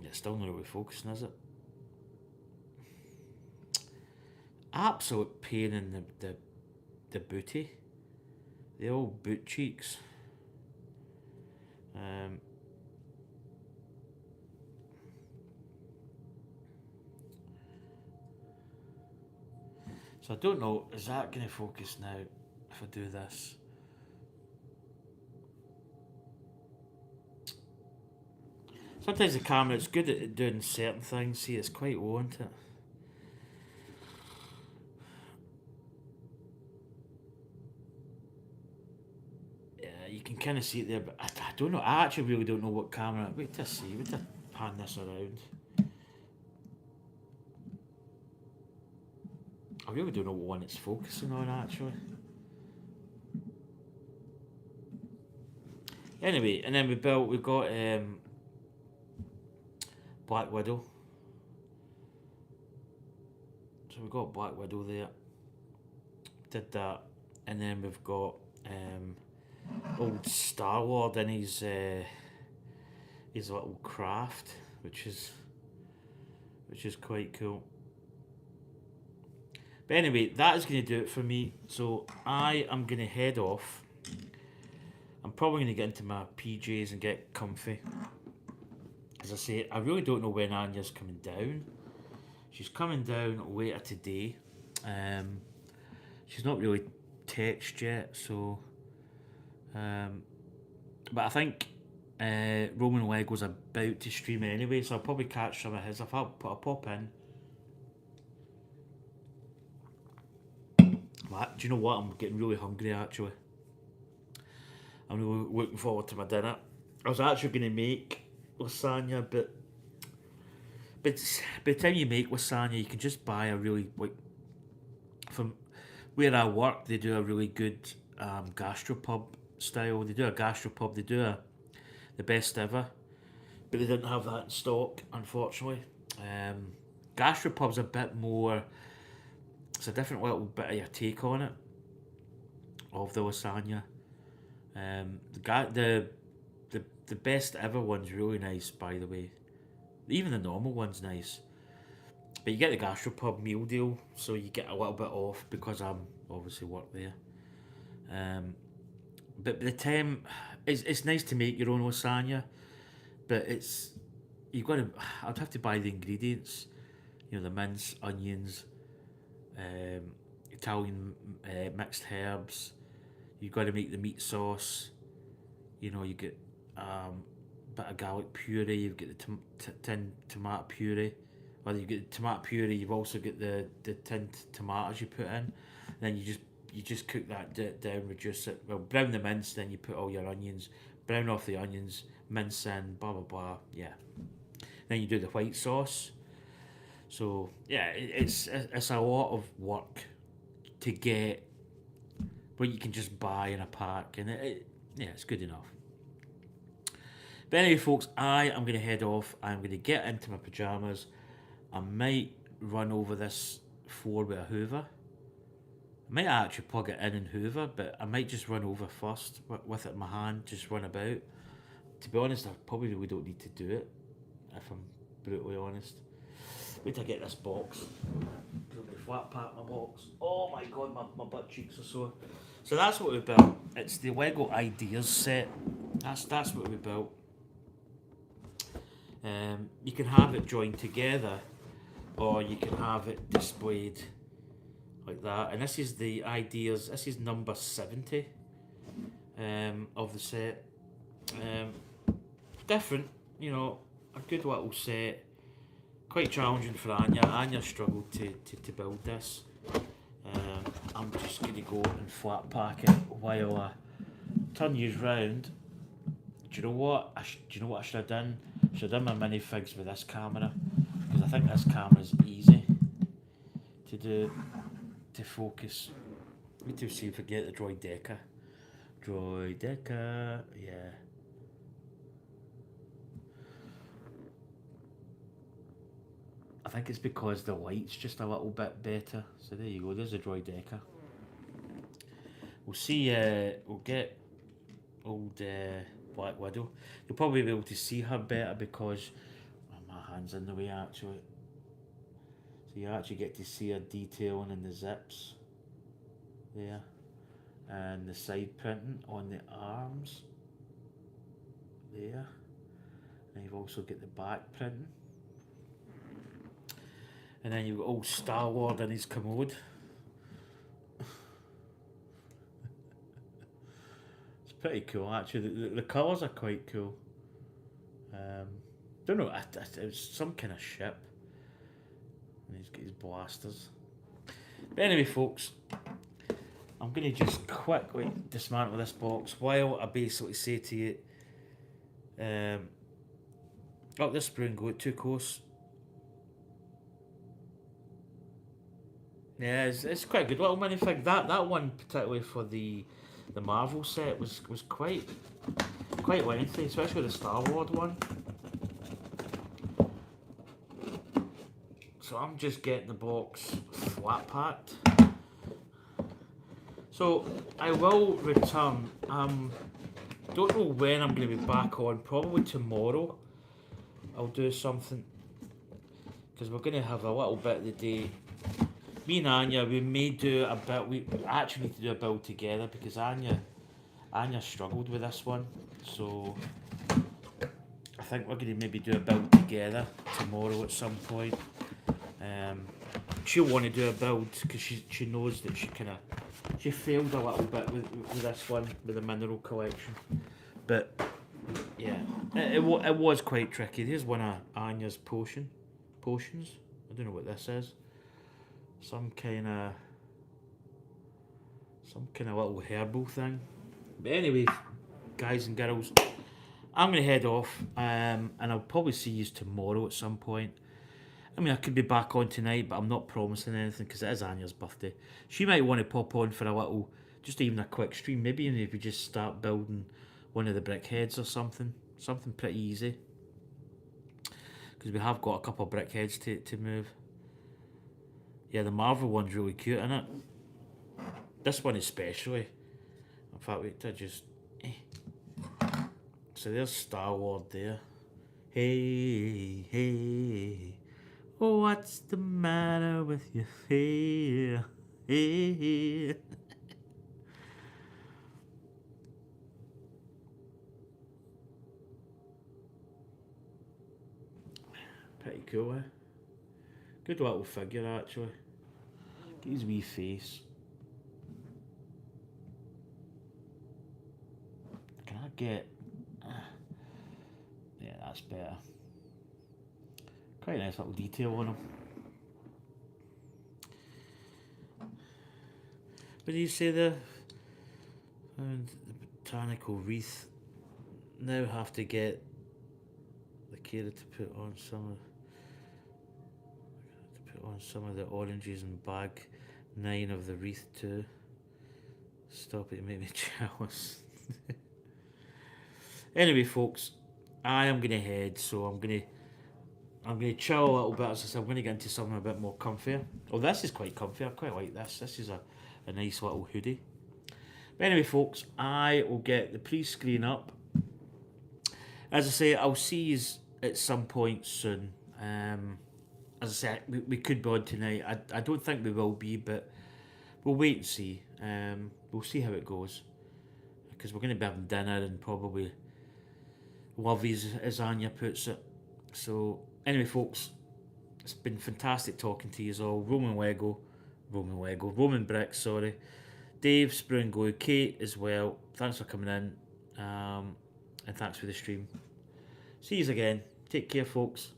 Speaker 1: Yeah, still not really focusing, is it? Absolute pain in the booty. The old boot cheeks. So I don't know, is that going to focus now if I do this? Sometimes the camera, it's good at doing certain things. See, it's quite low, isn't it? Yeah, you can kind of see it there, but I don't know. I actually really don't know what camera. Wait to see. Wait to pan this around. I really don't know what one it's focusing on, actually. Anyway, and then we've got Black Widow. So we've got Black Widow there. Did that. And then we've got old Star Lord in his little craft, which is quite cool. But anyway, that is going to do it for me. So I am going to head off. I'm probably going to get into my PJs and get comfy. As I say, I really don't know when Anya's coming down. She's coming down later today. She's not really texted yet, so. But I think Roman Lego's about to stream anyway, so I'll probably catch some of his. I'll pop in. Do you know what? I'm getting really hungry actually. I'm really looking forward to my dinner. I was actually going to make lasagna, but by the time you make lasagna, you can just buy a really from where I work. They do a really good gastropub style. They do a gastropub. They do the best ever, but they didn't have that in stock, unfortunately. Gastropub's a bit more. It's a different little bit of your take on it of the lasagna. The best ever one's really nice, by the way. Even the normal one's nice, but you get the gastropub meal deal, so you get a little bit off because I'm obviously work there. But by the time it's nice to make your own lasagna, but you've got to. I'd have to buy the ingredients, the mince, onions, Italian mixed herbs. You've got to make the meat sauce. You know, you get bit of garlic puree. You've got the tin tomato puree. Well, you get the tomato puree. You've also got the tinned tomatoes you put in. And then you just cook that down, reduce it. Well, brown the mince. Then you put all your onions. Brown off the onions. Mince in. Blah blah blah. Yeah. Then you do the white sauce. So yeah, it's a lot of work to get what you can just buy in a pack, and yeah, it's good enough. But anyway, folks, I am going to head off. I'm going to get into my pajamas. I might run over this floor with a Hoover. I might actually plug it in and Hoover, but I might just run over first with it in my hand, just run about. To be honest, I probably really don't need to do it, if I'm brutally honest. Wait till I get this box. I'll be flat pack my box. Oh my god, my butt cheeks are sore. So that's what we built. It's the Lego Ideas set. That's what we built. You can have it joined together, or you can have it displayed like that. And this is the Ideas. This is number 70 of the set. Different, you know, a good little set. Quite challenging for Anya. Anya struggled to build this. I'm just going to go and flat pack it while I turn you round. Do you know what? Do you know what I should have done? I should have done my minifigs with this camera, because I think this camera is easy to do, to focus. Let me see if I get the Droideka. Droideka, yeah. I think it's because the light's just a little bit better. So there you go, there's a Droideka. We'll see, we'll get old Black Widow. You'll probably be able to see her better because my hand's in the way actually. So you actually get to see her detailing in the zips there. And the side printing on the arms there. And you've also got the back printing. And then you've got old Star-Lord in his commode. It's pretty cool actually. The colours are quite cool. Don't know, it was some kind of ship. And he's got his blasters. But anyway, folks, I'm going to just quickly dismantle this box while I basically say to you, oh, this spring go too close. Yeah, it's quite a good little minifig. That one particularly for the Marvel set was quite lengthy, especially the Star-Lord one. So I'm just getting the box flat packed. So I will return. Don't know when I'm going to be back on. Probably tomorrow. I'll do something because we're going to have a little bit of the day. Me and Anya, we may do a bit. We actually need to do a build together because Anya struggled with this one. So I think we're going to maybe do a build together tomorrow at some point. She'll want to do a build because she knows that she failed a little bit with this one with the mineral collection. But yeah, it was quite tricky. Here's one of Anya's potions. I don't know what this is. Some kind of little herbal thing. But anyway, guys and girls, I'm going to head off, and I'll probably see you tomorrow at some point. I mean, I could be back on tonight, but I'm not promising anything because it is Anya's birthday. She might want to pop on for a little, just even a quick stream. Maybe even if we just start building one of the brick heads or something pretty easy. Because we have got a couple of brick heads to move. Yeah, the Marvel one's really cute, isn't it? This one especially. In fact, wait, I just... So there's Star-Lord there. Hey, hey, what's the matter with your hair? Hey. Pretty cool, eh? Good little figure, actually. Get his wee face. get... yeah, that's better. Quite a nice little detail on them. But you say the botanical wreath now have to get the carer to put on some of the oranges in bag 9 of the wreath too. Stop it, you make me jealous. Anyway, folks, I am gonna head, so I'm gonna chill a little bit. As I said, I'm gonna get into something a bit more comfier. Oh, this is quite comfy. I quite like this. This is a nice little hoodie. But anyway, folks, I will get the pre-screen up. As I say, I'll see you at some point soon. As I said, we could be on tonight. I don't think we will be, but we'll wait and see. We'll see how it goes. Because we're going to be having dinner and probably lovies, as Anya puts it. So, anyway, folks, it's been fantastic talking to you all. Roman Bricks, sorry. Dave, Sprue and Glue, Kate as well. Thanks for coming in. And thanks for the stream. See you again. Take care, folks.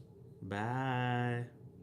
Speaker 1: Bye.